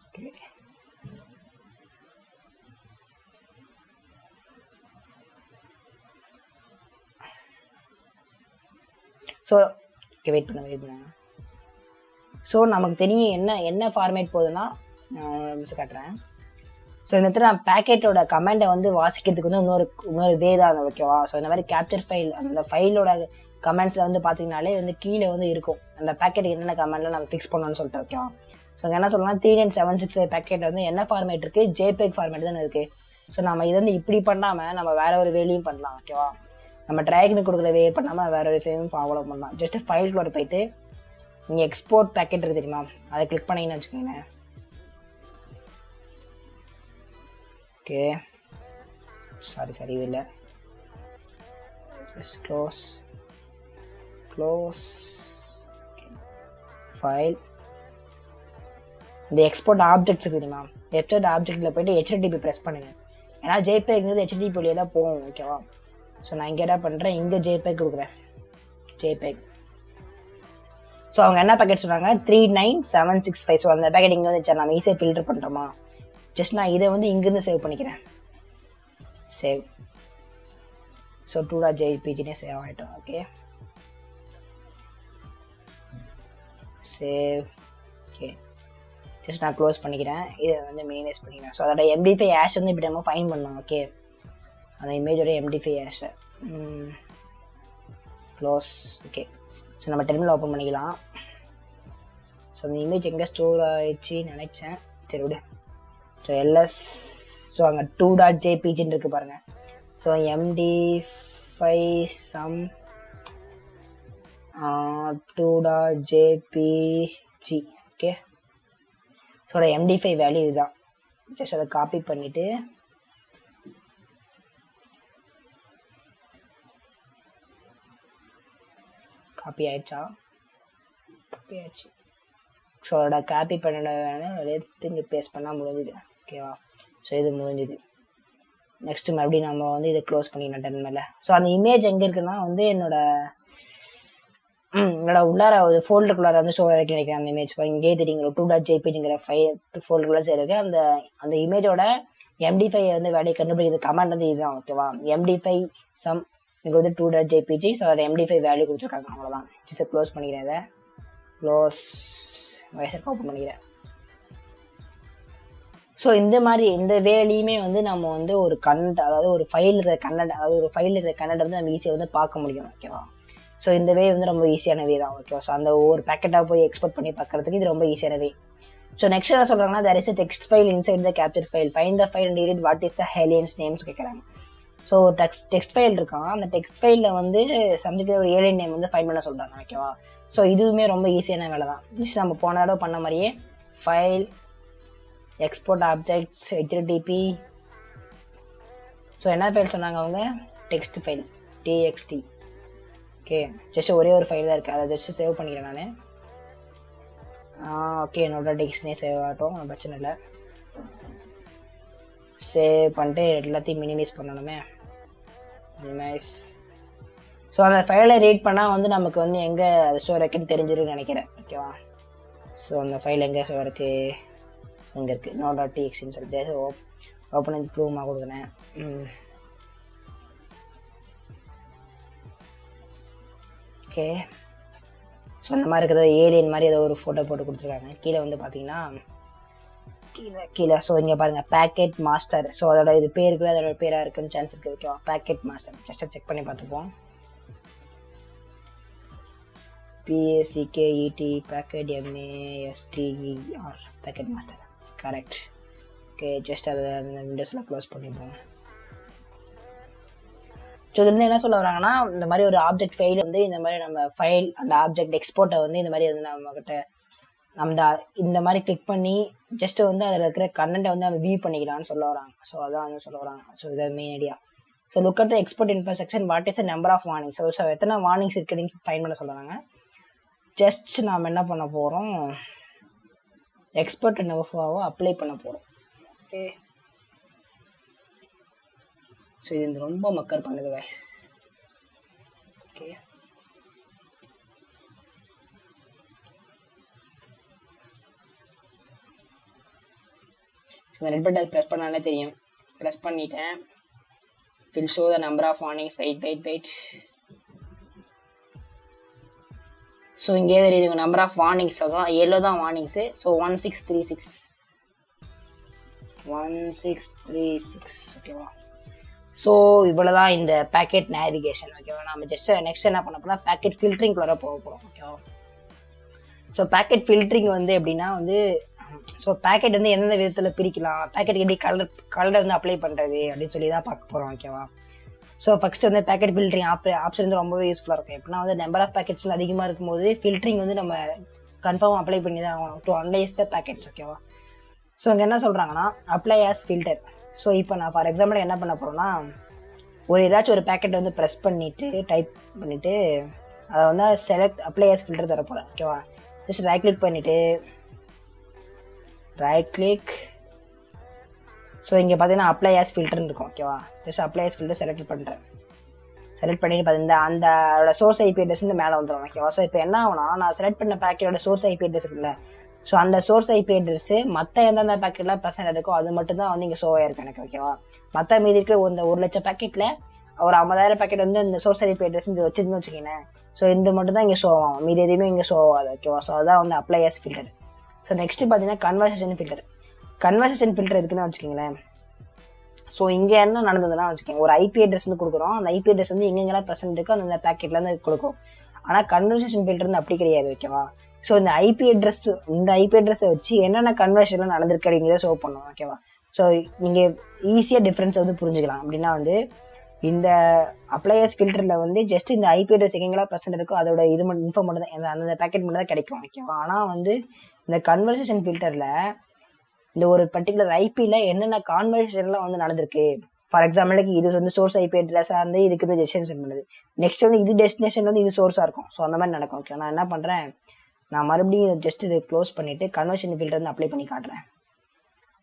ஓகே ஸோ வெயிட் பண்ணுங்க. ஸோ நமக்கு தெரியும் என்ன ஃபார்மேட் போகுதுன்னா நான் காட்டுறேன். ஸோ இந்த இடத்துல நான் பேக்கெட்டோட கமெண்டை வந்து வாசிக்கிறதுக்கு வந்து இன்னொரு வே தான் ஓகேவா. ஸோ இந்த மாதிரி கேப்சர் ஃபைல் அந்த ஃபைலோட கமெண்ட்ஸில் வந்து பார்த்தீங்கனாலே வந்து கீழே வந்து இருக்கும் அந்த பேக்கெட்டுக்கு என்னென்ன கமெண்ட்லாம் நம்ம ஃபிக்ஸ் பண்ணணும்னு சொல்லிட்டு ஓகேவா. ஸோ என்ன சொல்லலாம் 39765 பேக்கெட் வந்து என்ன ஃபார்மேட் இருக்குது, ஜேபேக் ஃபார்மேட் தானே இருக்குது. ஸோ நம்ம இது வந்து இப்படி பண்ணாமல் நம்ம வேற ஒரு வேலையும் பண்ணலாம் ஓகேவா. நம்ம ட்ராக்னு கொடுக்குற வே பண்ணாமல் வேற ஒரு வேலையும் ஃபாலோ பண்ணலாம். ஜஸ்ட் ஃபைல்குள்ளே போயிட்டு நீங்கள் எக்ஸ்போர்ட் பேக்கெட் இருக்குது தெரியுமா, அதை கிளிக் பண்ணிங்கன்னு வச்சுக்கோங்க. ஓகே சாரி இது இல்லை, just close ஃபைல். இந்த எக்ஸ்போர்ட் ஆப்ஜெக்ட்ஸ் இருக்குதுமா, எக்ஸ்போர்ட் ஆப்ஜெக்டில் போய்ட்டு HTTP ப்ரெஸ் பண்ணுங்கள். ஏன்னா ஜேபேங்கிறது HTTP வழியாக தான் போகும் ஓகேவா. ஸோ நான் இங்கே என்ன பண்ணுறேன், இங்கே ஜேபேக் கொடுக்குறேன், ஜேபேக். ஸோ அவங்க என்ன பேக்கெட் சொல்கிறாங்க 39765. ஸோ அந்த பேக்கெட் இங்கே வந்து நம்ம ஈஸியாக ஃபில்டர் பண்ணுறோமா. ஜஸ்ட் நான் இதை வந்து இங்கேருந்து சேவ் பண்ணிக்கிறேன், சேவ். ஸோ 2.jpgனே சேவ் ஆகிட்டோம். Okay save. ஓகே ஜஸ்ட் நான் க்ளோஸ் பண்ணிக்கிறேன், இதை வந்து மினிமைஸ் பண்ணிக்கிறேன். ஸோ அதோட MD5 ஹேஷ் வந்து இப்படி நம்ம ஃபைன் பண்ணலாம். ஓகே அந்த இமேஜோட MD5 ஹேஷை க்ளோஸ். ஓகே ஸோ நம்ம டெர்மினல் ஓப்பன் பண்ணிக்கலாம். ஸோ அந்த இமேஜ் எங்கே ஸ்டோர் ஆகிடுச்சு நினச்சேன், சரி விடு. ஸோ எல்எஸ், ஸோ அங்கே 2.jpgன்னு இருக்குது பாருங்கள். So MD5 sum 2.jpg. Okay so MD5 value இதுதான். ஜஸ்ட் அதை காப்பி பண்ணிவிட்டு காப்பி ஆயிடுச்சா, காப்பி ஆயிடுச்சு. ஸோ அதோட காப்பி பண்ண எடுத்து இங்கே பேஸ்ட் பண்ணால் முடிஞ்சுது ஓகேவா. ஸோ இது முடிஞ்சுது. நெக்ஸ்ட்டு மறுபடியும் நம்ம வந்து இதை க்ளோஸ் பண்ணிடலாம் டெர்மினலில். ஸோ அந்த இமேஜ் எங்கே இருக்குன்னா வந்து என்னோட உள்ளார ஒரு ஃபோல்டருக்குள்ளார வந்து ஷோ வரைக்கும் நினைக்கிறேன் அந்த இமேஜ். இப்போ இங்கே தெரியுங்களா 2.jpgங்கிற ஃபோல்டருக்குள்ள இருக்கு. அந்த இமேஜோட MD5 வந்து வேலையை கண்டுபிடிக்கிறது கமெண்ட் வந்து இதுதான் ஓகேவா. MD5 சம் இங்கே வந்து 2.jpg. ஸோ அதோட MD5 வேல்யூ கொடுத்துருக்காங்க, அவ்வளோதான். ஜஸ்ட் க்ளோஸ் பண்ணிக்கிறேன், இதை க்ளோஸ் வயசை ஓப்பன் பண்ணிக்கிறேன். ஸோ இந்த மாதிரி இந்த வேலையுமே வந்து நம்ம வந்து ஒரு கண்டென்ட், அதாவது ஒரு ஃபைல் இருக்கிற கண்டென்ட், அதாவது ஒரு ஃபைல் இருக்கிற கண்டென்ட் வந்து நம்ம ஈஸியாக வந்து பார்க்க முடியும் ஓகேவா. ஸோ இந்த வே வந்து ரொம்ப ஈஸியான வே தான் ஓகேவா. ஸோ அந்த ஒவ்வொரு பேக்கெட்டாக போய் எக்ஸ்போர்ட் பண்ணி பார்க்கறதுக்கு இது ரொம்ப ஈஸியான வே. ஸோ நெக்ஸ்ட் என்ன சொல்கிறாங்கன்னா, there is a text file inside the capture file, find the file and delete what is the alien's names கேட்குறாங்க. ஸோ டெக்ஸ்ட் ஃபைல் இருக்கான், அந்த டெக்ஸ்ட் ஃபைலில் வந்து சப்ஜெக்ட் ஒரு ஏலியன் நேம் வந்து ஃபைண்ட் பண்ண சொல்கிறாங்க ஓகேவா. ஸோ இதுவுமே ரொம்ப ஈஸியான வேலை தான். ஜஸ்ட் நம்ம போன தடவை பண்ண மாதிரியே file export objects HTTP. So என்ன ஃபைல் சொன்னாங்க அவங்க, text file TXT. Okay just ஒரே ஒரு ஃபைல் தான் இருக்குது, அதை ஜஸ்ட் சேவ் பண்ணிக்கிறேன் நான். ஓகே என்னோட டெக்ஸ்ட்னே சேவ் ஆகட்டும், பிரச்சனை இல்லை. சேவ் பண்ணிட்டு எல்லாத்தையும் மினிமைஸ் பண்ணணுமே, மினிமைஸ். ஸோ அந்த ஃபைலை ரீட் பண்ணால் வந்து நமக்கு வந்து எங்கே அது ஸ்டோர் இருக்குன்னு தெரிஞ்சிருக்குன்னு நினைக்கிறேன் ஓகேவா. ஸோ அந்த ஃபைல் எங்கே ஸ்டோர் இருக்குது, இங்கே இருக்குது no.txtன்னு சொல்லிட்டு ஓப்பன் பண்ணி ப்ரூவ்மாக கொடுக்குறேன். ஓகே ஸோ அந்த மாதிரி இருக்கிறத ஏலியன் மாதிரி ஏதோ ஒரு ஃபோட்டோ போட்டு கொடுத்துருக்காங்க. கீழே வந்து பார்த்தீங்கன்னா கீழே ஸோ இங்கே பாருங்கள் பேக்கெட் மாஸ்டர். ஸோ அதோட இது பேருக்கு அதோட பேராக இருக்குன்னு சான்ஸ் இருக்குது ஓகேவா. பேக்கெட் மாஸ்டர் ஜஸ்ட் செக் பண்ணி பார்த்துப்போம். PACKET packet MASTER packet master correct. Okay just அதை அந்த விண்டோஸில் க்ளோஸ் பண்ணிப்போம். ஸோ இது வந்து என்ன சொல்ல வராங்கன்னா, இந்த மாதிரி ஒரு ஆப்ஜெக்ட் ஃபைல் வந்து இந்த மாதிரி நம்ம ஃபைல் அந்த ஆப்ஜெக்ட் எக்ஸ்போர்ட்டை வந்து இந்த மாதிரி வந்து நம்மக்கிட்ட இந்த மாதிரி கிளிக் பண்ணி ஜஸ்ட் வந்து அதில் இருக்கிற கண்டென்ட்டை வந்து நம்ம வியூ பண்ணிக்கலாம்னு சொல்ல வராங்க. ஸோ அதான் வந்து சொல்ல வராங்க. ஸோ இதை main idea. So look at export info section, what is number of warnings. So எத்தனை வார்னிங்ஸ் இருக்குன்னு ஃபைன் பண்ண சொல்கிறாங்க. ஜஸ்ட் நாம் என்ன பண்ண போகிறோம், எக்ஸ்போர்ட் நம்பர்ஃபாவோ அப்ளை பண்ண போகிறோம். ஓகே ஸோ இது ரொம்ப மக்கர் பண்ணுது guys. ஓகே ஸோ இந்த ரெட் பட்டன் ப்ரெஸ் பண்ணாலே தெரியும். ப்ரெஸ் பண்ணிட்டேன். will show the number of warnings. wait. So இங்கே தெரியுது நம்பர் ஆஃப் வார்னிங்ஸ், அதான் எல்லோ தான் வார்னிங்ஸு. ஸோ 1636 1636 ஓகேவா. ஸோ இவ்வளோதான் இந்த பேக்கெட் நேவிகேஷன் ஓகேவா. நம்ம ஜஸ்ட் நெக்ஸ்ட் என்ன பண்ண போனால் பேக்கெட் ஃபில்டரிங்குள்ளே போக போகிறோம் ஓகேவா. ஸோ பேக்கெட் ஃபில்டரிங் வந்து எப்படின்னா வந்து ஸோ பேக்கெட் வந்து எந்தெந்த விதத்தில் பிரிக்கலாம், பேக்கெட் எப்படி கலரை வந்து அப்ளை பண்ணுறது அப்படின்னு சொல்லி தான் பார்க்க போகிறோம் ஓகேவா. ஸோ ஃபஸ்ட்டு வந்து பேக்கெட் ஃபில்டரிங் ஆப்ஷன் வந்து ரொம்பவே யூஸ்ஃபுல்லாக இருக்கும். எப்படின்னா வந்து நம்பர் ஆஃப் பேக்கெட்ஸ் வந்து அதிகமாக இருக்கும்போது ஃபில்டரிங் வந்து நம்ம கன்ஃபார்ம் அப்ளை பண்ணி தான் ஆகணும் டு அனலைஸ் த பேக்கெட்ஸ் ஓகேவா. ஸோ இங்கே என்ன சொல்கிறாங்கன்னா அப்ளை ஆஸ் ஃபில்டர். ஸோ இப்போ நான் ஃபார் எக்ஸாம்பிள் என்ன பண்ண போகிறோன்னா ஏதாச்சும் ஒரு பேக்கெட் வந்து ப்ரெஸ் பண்ணிவிட்டு டைப் பண்ணிவிட்டு அதை வந்து செலக்ட் அப்ளை ஆஸ் ஃபில்டர் தர போகிறேன் ஓகேவா. ஜஸ்ட் ரைட் கிளிக் பண்ணிவிட்டு ரைட் கிளிக். ஸோ இங்கே பார்த்தீங்கன்னா அப்ளை ஆஸ் ஃபில்டர்னு இருக்கும் ஓகேவா. Just apply as filter select பண்ணுறேன். செலக்ட் பண்ணிட்டு பார்த்தீங்கன்னா அந்த சோர்ஸ் ஐபி அட்ரஸ் வந்து மேலே வந்துடும் ஓகேவா. ஸோ இப்போ என்ன ஆகுனா நான் செலக்ட் பண்ண பேக்கெட்டோட சோர்ஸ் ஐபி அட்ரஸ் இருக்குல்ல, ஸோ அந்த சோர்ஸ் ஐபி அட்ரஸ் மற்ற எந்தெந்த பேக்கெட்லாம் ப்ரெசென்ட் இருக்கோ அது மட்டும் தான் வந்து இங்கே ஷோ ஆயிருக்கு எனக்கு ஓகேவா. மற்ற மீதி இருக்கிற இந்த 1,00,000 பேக்கெட்டில் ஒரு 50,000 பேக்கெட் வந்து இந்த சோர்ஸ் ஐபி அட்ரஸ் இந்த வச்சுருந்து வச்சுக்கினேன். ஸோ இந்த மட்டும் தான் இங்கே ஷோ ஆகும், மீதி எதுவுமே இங்கே ஷோ ஆகாது ஓகேவா. ஸோ அதான் வந்து apply as filter. So next பார்த்தீங்கன்னா கன்வர்சேஷன் ஃபில்டர். கன்வர்சேஷன் ஃபில்டர் எதுக்குன்னு வச்சுக்கிங்களேன். ஸோ இங்கே என்ன நடந்ததுன்னா வச்சுக்கோங்க, ஒரு ஐபி அட்ரஸ் வந்து கொடுக்குறோம், அந்த ஐபி அட்ரஸ் வந்து எங்கெங்கெல்லாம் ப்ரெசென்ட் இருக்கோ அந்த பேக்கெட்லேருந்து கொடுக்கும். ஆனால் கன்வர்சேஷன் ஃபில்டர் வந்து அப்படி கிடையாது ஓகேவா. ஸோ இந்த ஐபி அட்ரஸை வச்சு என்னென்ன கன்வர்ஷன்லாம் நடந்திருக்கு அப்படிங்கிறத ஷோ பண்ணுவோம் ஓகேவா. ஸோ நீங்கள் ஈஸியாக டிஃப்ரென்ஸை வந்து புரிஞ்சுக்கலாம். அப்படின்னா வந்து இந்த அப்ளையர்ஸ் ஃபில்டரில் வந்து ஜஸ்ட் இந்த ஐபி அட்ரஸ் எங்கெங்கெல்லாம் ப்ரெசென்ட் இருக்கோ அதோட இது மட்டும் இன்ஃபோ மட்டும் தான், அந்த பேக்கெட் மட்டும் தான் கிடைக்கும் ஓகேவா. ஆனால் வந்து இந்த கன்வர்சேஷன் ஃபில்டரில் இந்த ஒரு பர்டிகுலர் ஐபியில் என்னென்ன கான்வர்சேஷன்லாம் வந்து நடந்திருக்கு. ஃபார் எக்ஸாம்பிளுக்கு இது வந்து சோர்ஸ் ஐபி அட்ரஸாக இருந்து இதுக்கு இது டெஸ்டினேஷன் பண்ணுது, நெக்ஸ்ட் வந்து இது டெஸ்டினேஷன் வந்து இது சோர்ஸாக இருக்கும். ஸோ அந்த மாதிரி நடக்கும் ஓகே. நான் என்ன பண்ணுறேன், நான் மறுபடியும் ஜஸ்ட் இதை க்ளோஸ் பண்ணிவிட்டு கன்வர்ஷன் ஃபில்டர் வந்து அப்ளை பண்ணி காட்டுறேன்.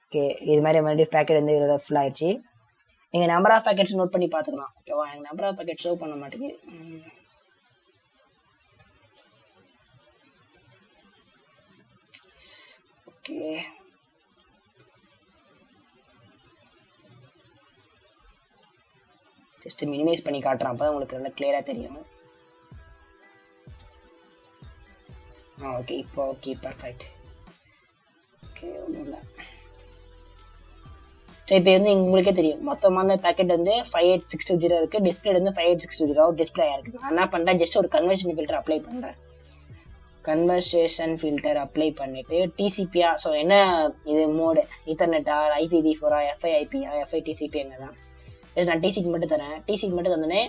ஓகே, இது மாதிரி மறுபடியும் பேக்கெட் வந்து இதோட ஃபுல் ஆயிடுச்சு. நீங்கள் நம்பர் ஆஃப் பேக்கெட்ஸ் நோட் பண்ணி பார்த்துக்கலாம் ஓகேவா. எனக்கு நம்பர் ஆஃப் பேக்கெட் ஷோ பண்ண மாட்டேங்குது. ஓகே, ஜஸ்ட் மினிமைஸ் பண்ணி காட்டுறேன், அப்போ தான் உங்களுக்கு நல்லா கிளியராக தெரியும். ஓகே, இப்போ ஓகே பர்ஃபெக்ட். ஓகே, ஒன்றும் இல்லை. ஸோ இப்போ வந்து உங்களுக்கே தெரியும் மொத்தமான பேக்கெட் வந்து 58620 இருக்குது, டிஸ்பிளே வந்து 58620 டிஸ்பிளே ஆகிருக்கு. நான் என்ன பண்ணுறேன், ஜஸ்ட் ஒரு கன்வர்ஷன் ஃபில்டர் அப்ளை பண்ணுறேன். கன்வர்சேஷன் ஃபில்டர் அப்ளை பண்ணிவிட்டு டிசிபியா, ஸோ என்ன இது மோடு, ஈத்தர்நெட்டா, IPv4, FIIPயா, FITCP என்னதான், நான் டிசிக்கு மட்டும் தரேன். டிசிக்கு மட்டும் தந்தோடனே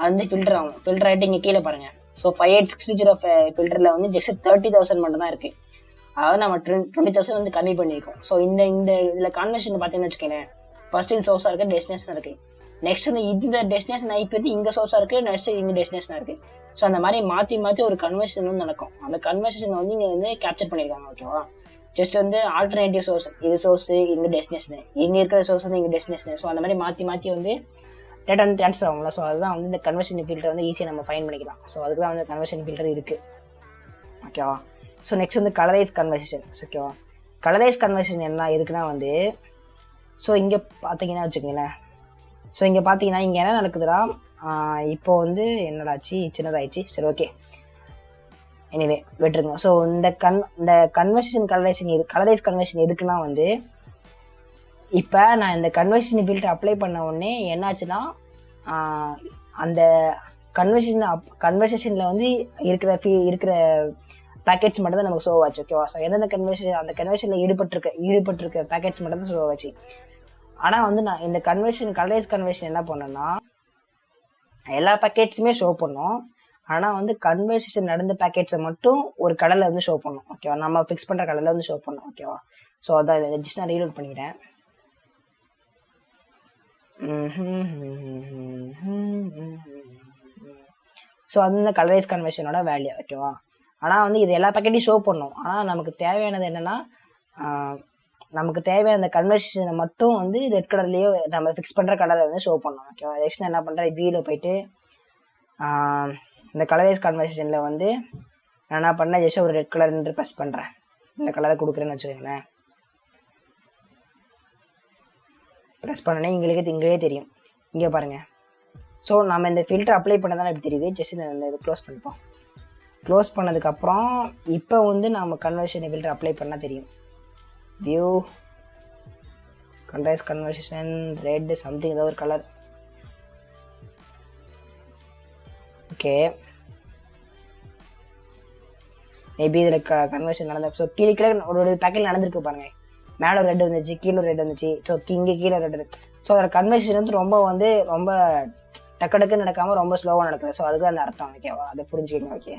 அது ஃபில்டர் ஆகும். ஃபில்டர் ஆகிட்டு இங்கே கீழே பாருங்கள். ஸோ 58620 ஃபில்டரில் வந்து ஜஸ்ட் 30,000 மட்டும் தான் இருக்குது. அதாவது நம்ம 20,000 வந்து கம்மி பண்ணியிருக்கோம். ஸோ இந்த இதில் கான்வர்ஷன் பார்த்தீங்கன்னு வச்சுக்கோங்க, ஃபர்ஸ்ட் இது சோர்ஸாக இருக்குது, டெஸ்டினேஷன் இருக்குது. நெக்ஸ்ட் வந்து இந்த டெஸ்டினேஷன் ஐபி வந்து இங்கே சோர்ஸாக இருக்குது, நெக்ஸ்ட் இங்கே டெஸ்டினேஷனாக இருக்குது. ஸோ அந்த மாதிரி மாற்றி ஒரு கன்வர்ஷன் வந்து நடக்கும். அந்த கன்வர்ஷன் வந்து இங்கே வந்து கேப்சர் பண்ணியிருக்காங்க ஓகேவா. ஜஸ்ட் வந்து ஆல்டர்னேட்டிவ் சோர்ஸ், இது சோர்ஸு இங்கே டெஸ்டினேஷனு, இங்கே இருக்கிற சோர்ஸ் வந்து இங்கே டெஸ்டினேஷனு. ஸோ அந்த மாதிரி மாற்றி வந்து டேட்டா வந்து ட்ரான்ஸ்ஃபர் ஆகும்ல. ஸோ அதுதான் வந்து இந்த கன்வர்ஷன் ஃபில்டர் வந்து ஈஸியாக நம்ம ஃபைன் பண்ணிக்கலாம். ஸோ அதுக்கு தான் வந்து கன்வர்ஷன் ஃபில்டர் இருக்குது ஓகேவா. ஸோ நெக்ஸ்ட் வந்து கலரைஸ் கன்வர்சேஷன் ஓகேவா. கலரைஸ் கன்வர்சேஷன் என்ன எதுக்குன்னா வந்து, ஸோ இங்கே பார்த்தீங்கன்னா வச்சுக்கோங்களேன், ஸோ இங்கே பார்த்தீங்கன்னா இங்கே என்ன நடக்குதுன்னா, இப்போ வந்து என்னடாச்சு சின்னதாகிடுச்சு, சரி ஓகே எனிவே விட்டுருங்க. ஸோ இந்த கன்வர்சேஷன் கலரைஸ் கன்வர்ஷன் எதுக்குன்னா வந்து, இப்போ நான் இந்த கன்வர்ஷன் ஃபில்டர் அப்ளை பண்ண உடனே என்னாச்சுன்னா, அந்த கன்வர்சேஷனில் வந்து இருக்கிற பேக்கெட்ஸ் மட்டும் தான் நமக்கு ஷோ ஆச்சு ஓகேவா. ஸோ எந்தெந்த அந்த கன்வர்ஷனில் ஈடுபட்டிருக்க பேக்கெட்ஸ் மட்டும் தான் ஷோ ஆச்சு. ஆனால் வந்து நான் இந்த கலரைஸ் கன்வர்ஷன் என்ன பண்ணேன்னா, எல்லா பேக்கெட்ஸுமே ஷோ பண்ணோம். ஆனால் வந்து கன்வர்சேஷன் நடந்த பேக்கெட்ஸை மட்டும் ஒரு கடலில் வந்து ஷோ பண்ணோம் ஓகேவா. நம்ம ஃபிக்ஸ் பண்ணுற கடலில் வந்து ஷோ பண்ணோம் ஓகேவா. ஸோ அதான் இதை ஜஸ்ட் நான் ரீலோட் பண்ணிக்கிறேன். ஸோ அந்த கலரைஸ் கன்வர்ஷனோட வேல்யூ ஓகேவா. ஆனால் வந்து இது எல்லா பேக்கெட்டையும் ஷோ பண்ணோம். ஆனால் நமக்கு தேவையானது என்னென்னா, நமக்கு தேவையான அந்த கன்வர்சேஷனை மட்டும் வந்து ரெட் கலர்லேயோ நம்ம ஃபிக்ஸ் பண்ணுற கலரில் வந்து ஷோ பண்ணோம் ஓகேவா. நெக்ஸ்ட் என்ன பண்ணுறேன், வியூவில் போயிட்டு இந்த கலரைஸ் கன்வர்சேஷனில் வந்து நான் என்ன பண்ணேன், ஜஸ்ட் ஒரு ரெட் கலர் ப்ரெஸ் பண்ணுறேன், இந்த கலரை கொடுக்குறேன்னு வச்சுக்கோங்களேன். ப்ரெஸ் பண்ணனே இங்களே தெரியும், இங்கே பாருங்கள். ஸோ நம்ம இந்த ஃபில்டர் அப்ளை பண்ணதான் எப்படி தெரியுது, ஜஸ்ட் இந்த இது க்ளோஸ் பண்ணிப்போம். க்ளோஸ் பண்ணதுக்கப்புறம் இப்போ வந்து நம்ம கன்வர்ஷன் ஃபில்டர் அப்ளை பண்ணால் தெரியும். வியூ கண்ட்ரைஸ் கன்வர்சேஷன் ரெட் சம்திங் ஏதோ ஒரு கலர். ஓகே மேபி இதில் கன்வர்ஷன் நடந்த. ஸோ கீழே கீழே ஒரு பேக்கெட் நடந்திருக்கு பாருங்க. மேலே ஒரு ரெட் வந்துச்சு, கீழே ஒரு ரெட் வந்துச்சு. ஸோ இங்கே கீழே ரெட். ஸோ அதோட கன்வர்ஷன் வந்து ரொம்ப டக்கு டக்குன்னு நடக்காமல் ரொம்ப ஸ்லோவாக நடக்குது. ஸோ அதுக்கு அந்த அர்த்தம். ஓகேவா, அதை புரிஞ்சுக்கோங்க. ஓகே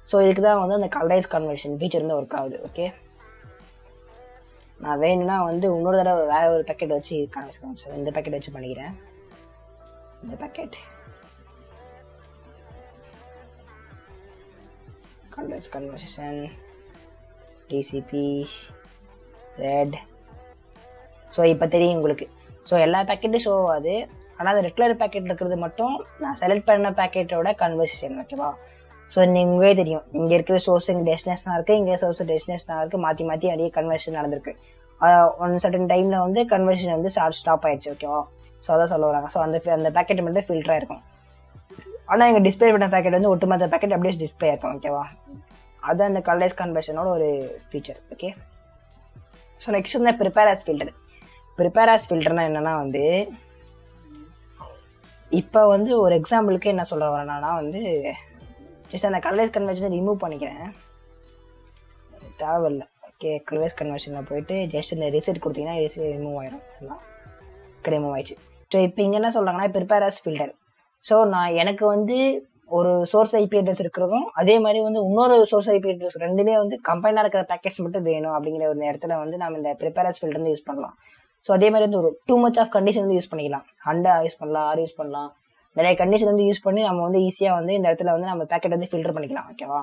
ஸோ இதுக்கு தான் வந்து அந்த கலரைஸ் கன்வர்ஷன் ஃபீச்சர் வந்து ஒர்க் ஆகுது. ஓகே நான் வேணும்னா வந்து இன்னொரு தடவை வேற ஒரு பேக்கெட் வச்சு கன்வர்ஸ் இந்த பேக்கெட் வச்சு பண்ணிக்கிறேன். இந்த packet colourise conversion TCP red. So இப்போ தெரியும் உங்களுக்கு. ஸோ எல்லா பேக்கெட்டும் ஷோ ஆகுது. ஆனால் அந்த ரெகுலர் பேக்கெட் இருக்கிறது மட்டும் நான் செலக்ட் பண்ண பேக்கெட்டோட கன்வர்சேஷன். ஓகேவா, ஸோ நீங்களே தெரியும் இங்கே இருக்கிற சோர்ஸ் இங்கே டெஸ்டினேஷனாக இருக்குது, இங்கே சோர்ஸ் டெஸ்டினேஷனாக இருக்குது. மாற்றி மாற்றி நிறைய கன்வர்ஷன் நடந்திருக்கு. ஒன் சர்டன் டைமில் வந்து கன்வர்ஷன் வந்து ஸ்டாப் ஆயிடுச்சு. ஓகேவா, ஸோ அதான் சொல்ல வராங்க. ஸோ அந்த பேக்கெட் மட்டும் ஃபில்டராக இருக்கும். ஆனால் எங்கள் டிஸ்பிளே பண்ண பேக்கெட் வந்து ஒட்டுமொத்த பேக்கெட் அப்படியே டிஸ்பிளே இருக்கும். ஓகேவா, அதுதான் அந்த கலரைஸ் கன்வர்ஷனோட ஒரு ஃபீச்சர். ஓகே ஸோ நெக்ஸ்ட் வந்து prepare as filter. Prepare as ஃபில்டர்னா என்னன்னா வந்து இப்போ வந்து ஒரு எக்ஸாம்பிளுக்கு என்ன சொல்ல வரேன்னா வந்து ஜஸ்ட் அந்த கலரைஸ் கன்வர்ஷனை ரிமூவ் பண்ணிக்கிறேன், தேவையில்லை. ஓகே கலரைஸ் கன்வர்ஷனில் போயிட்டு ஜஸ்ட் இந்த ரிசெட் கொடுத்தீங்கன்னா ரிமூவ் ஆயிரும். எல்லாம் ரிமூவ் ஆயிடுச்சு. ஸோ இப்போ இங்கே என்ன சொல்கிறாங்கன்னா ப்ரிப்பேர் ஆஸ் ஃபில்டர். ஸோ நான் எனக்கு வந்து ஒரு சோர்ஸ் ஐபி அட்ரஸ் இருக்கிறதும் அதே மாதிரி வந்து இன்னொரு சோர்ஸ் ஐபி அட்ரஸ் ரெண்டுமே வந்து கம்பைனாக இருக்கிற பேக்கெட்ஸ் மட்டும் வேணும் அப்படிங்கிற ஒரு இடத்துல வந்து நம்ம இந்த ப்ரிப்பேர் ஆஸ் ஃபில்டர் யூஸ் பண்ணலாம். ஸோ அதே மாதிரி வந்து ஒரு டூ மச் ஆஃப் கண்டிஷன் வந்து யூஸ் பண்ணிக்கலாம். அண்டா யூஸ் பண்ணலாம், ஆர் யூஸ் பண்ணலாம். நிறைய கண்டிஷன் வந்து யூஸ் பண்ணி நம்ம வந்து ஈஸியாக வந்து இந்த இடத்துல வந்து நம்ம பேக்கெட் வந்து ஃபில்டர் பண்ணிக்கலாம். ஓகேவா,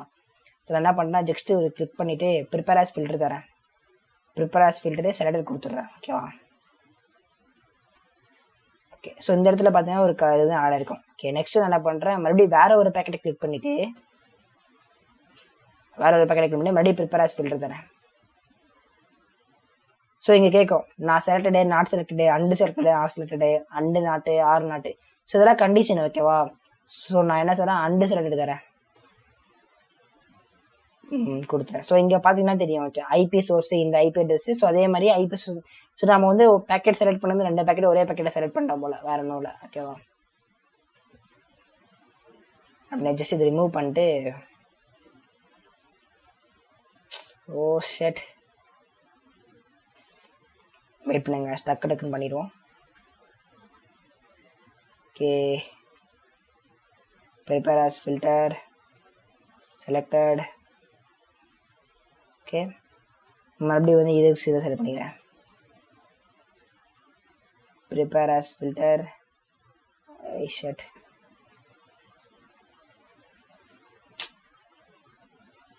ஸோ என்ன பண்ணலாம், ஜஸ்ட் ஒரு கிளிக் பண்ணிவிட்டு ப்ரிப்பேர் ஆஸ் ஃபில்டர் தரேன். ப்ரிப்பேர் ஆஸ் ஃபில்டரே செலக்டட் கொடுத்துட்றேன். ஓகேவா, ஓகே ஸோ இந்த இடத்துல பார்த்தீங்கன்னா ஒரு இது ஆட் இருக்கும். ஓகே நெக்ஸ்ட் நான் என்ன பண்ணுறேன், மறுபடியும் வேற ஒரு பேக்கெட்டை கிளிக் பண்ணிவிட்டு மறுபடியும் ப்ரிப்பேர் ஆஸ் ஃபில்டர் தரேன். ஸோ இங்கே கேட்கும் நான் selected, not selected, and selected, or selected, and not, or not. So இதெல்லாம் கண்டிஷன். ஓகேவா, ஸோ நான் என்ன சொல்கிறேன், அண்டு செலக்டடு தரேன், கொடுத்துறேன். ஸோ இங்கே பார்த்தீங்கன்னா தெரியும். ஓகே ஐபி சோர்ஸ் இந்த ஐபி அட்ரஸ். ஸோ அதே மாதிரி ஐபி சோர்ஸ். ஸோ நம்ம வந்து பேக்கெட் செலக்ட் பண்ணது 2 பேக்கெட் ஒரே பேக்கெட்டை செலக்ட் பண்ணிட்டோம் போல, வேற ஒன்றும் இல்லை. ஓகேவா, அப்படியே ஜஸ்ட் இது ரிமூவ் பண்ணிட்டு ஓ ஷெட் வெயிட் பண்ணுங்க, டக்குன்னு பண்ணிடுவோம். Okay prepare as filter selected. Okay மறுபடியும் வந்து இதை செலக்ட் பண்ணிக்கிறேன். ப்ரிப்பேர் ஆஸ் ஃபில்டர் ஷெட்.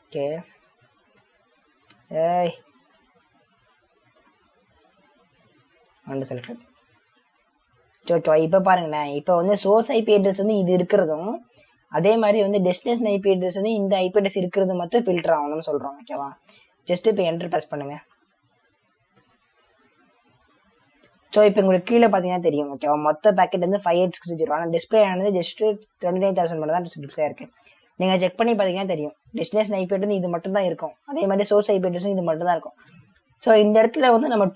ஓகே ஏய் அண்ட் செலக்டட். ஓகேவா, இப்போ பாருங்களேன், இப்போ வந்து சோர்ஸ் ஐபி அட்ரஸ் வந்து இது இருக்கிறதும் அதே மாதிரி வந்து டெஸ்டினேஷன் ஐபி அட்ரஸ் வந்து இந்த ஐபி அட்ரஸ் இருக்கிறது மட்டும் ஃபில்டர் ஆகணும்னு சொல்கிறோம். ஓகேவா, ஜஸ்ட் இப்போ என்டர் ப்ரெஸ் பண்ணுங்க. ஸோ இப்போ உங்களுக்கு கீழே பார்த்தீங்கன்னா தெரியும். ஓகேவா, மொத்த பேக்கெட் வந்து 5860. ஆனால் டிஸ்பிளே ஆனது ஜஸ்ட் 29,000 மட்டும் தான் டிஸ்பிளே இருக்கு. நீங்கள் செக் பண்ணி பார்த்தீங்கன்னா தெரியும் டெஸ்டினேஷன் ஐபி அட்ரஸ் இது மட்டும் தான் இருக்கும், அதே மாதிரி சோர்ஸ் ஐபி அட்ரஸும் இது மட்டும் தான் இருக்கும். ஸோ இந்த இடத்துல வந்து நம்ம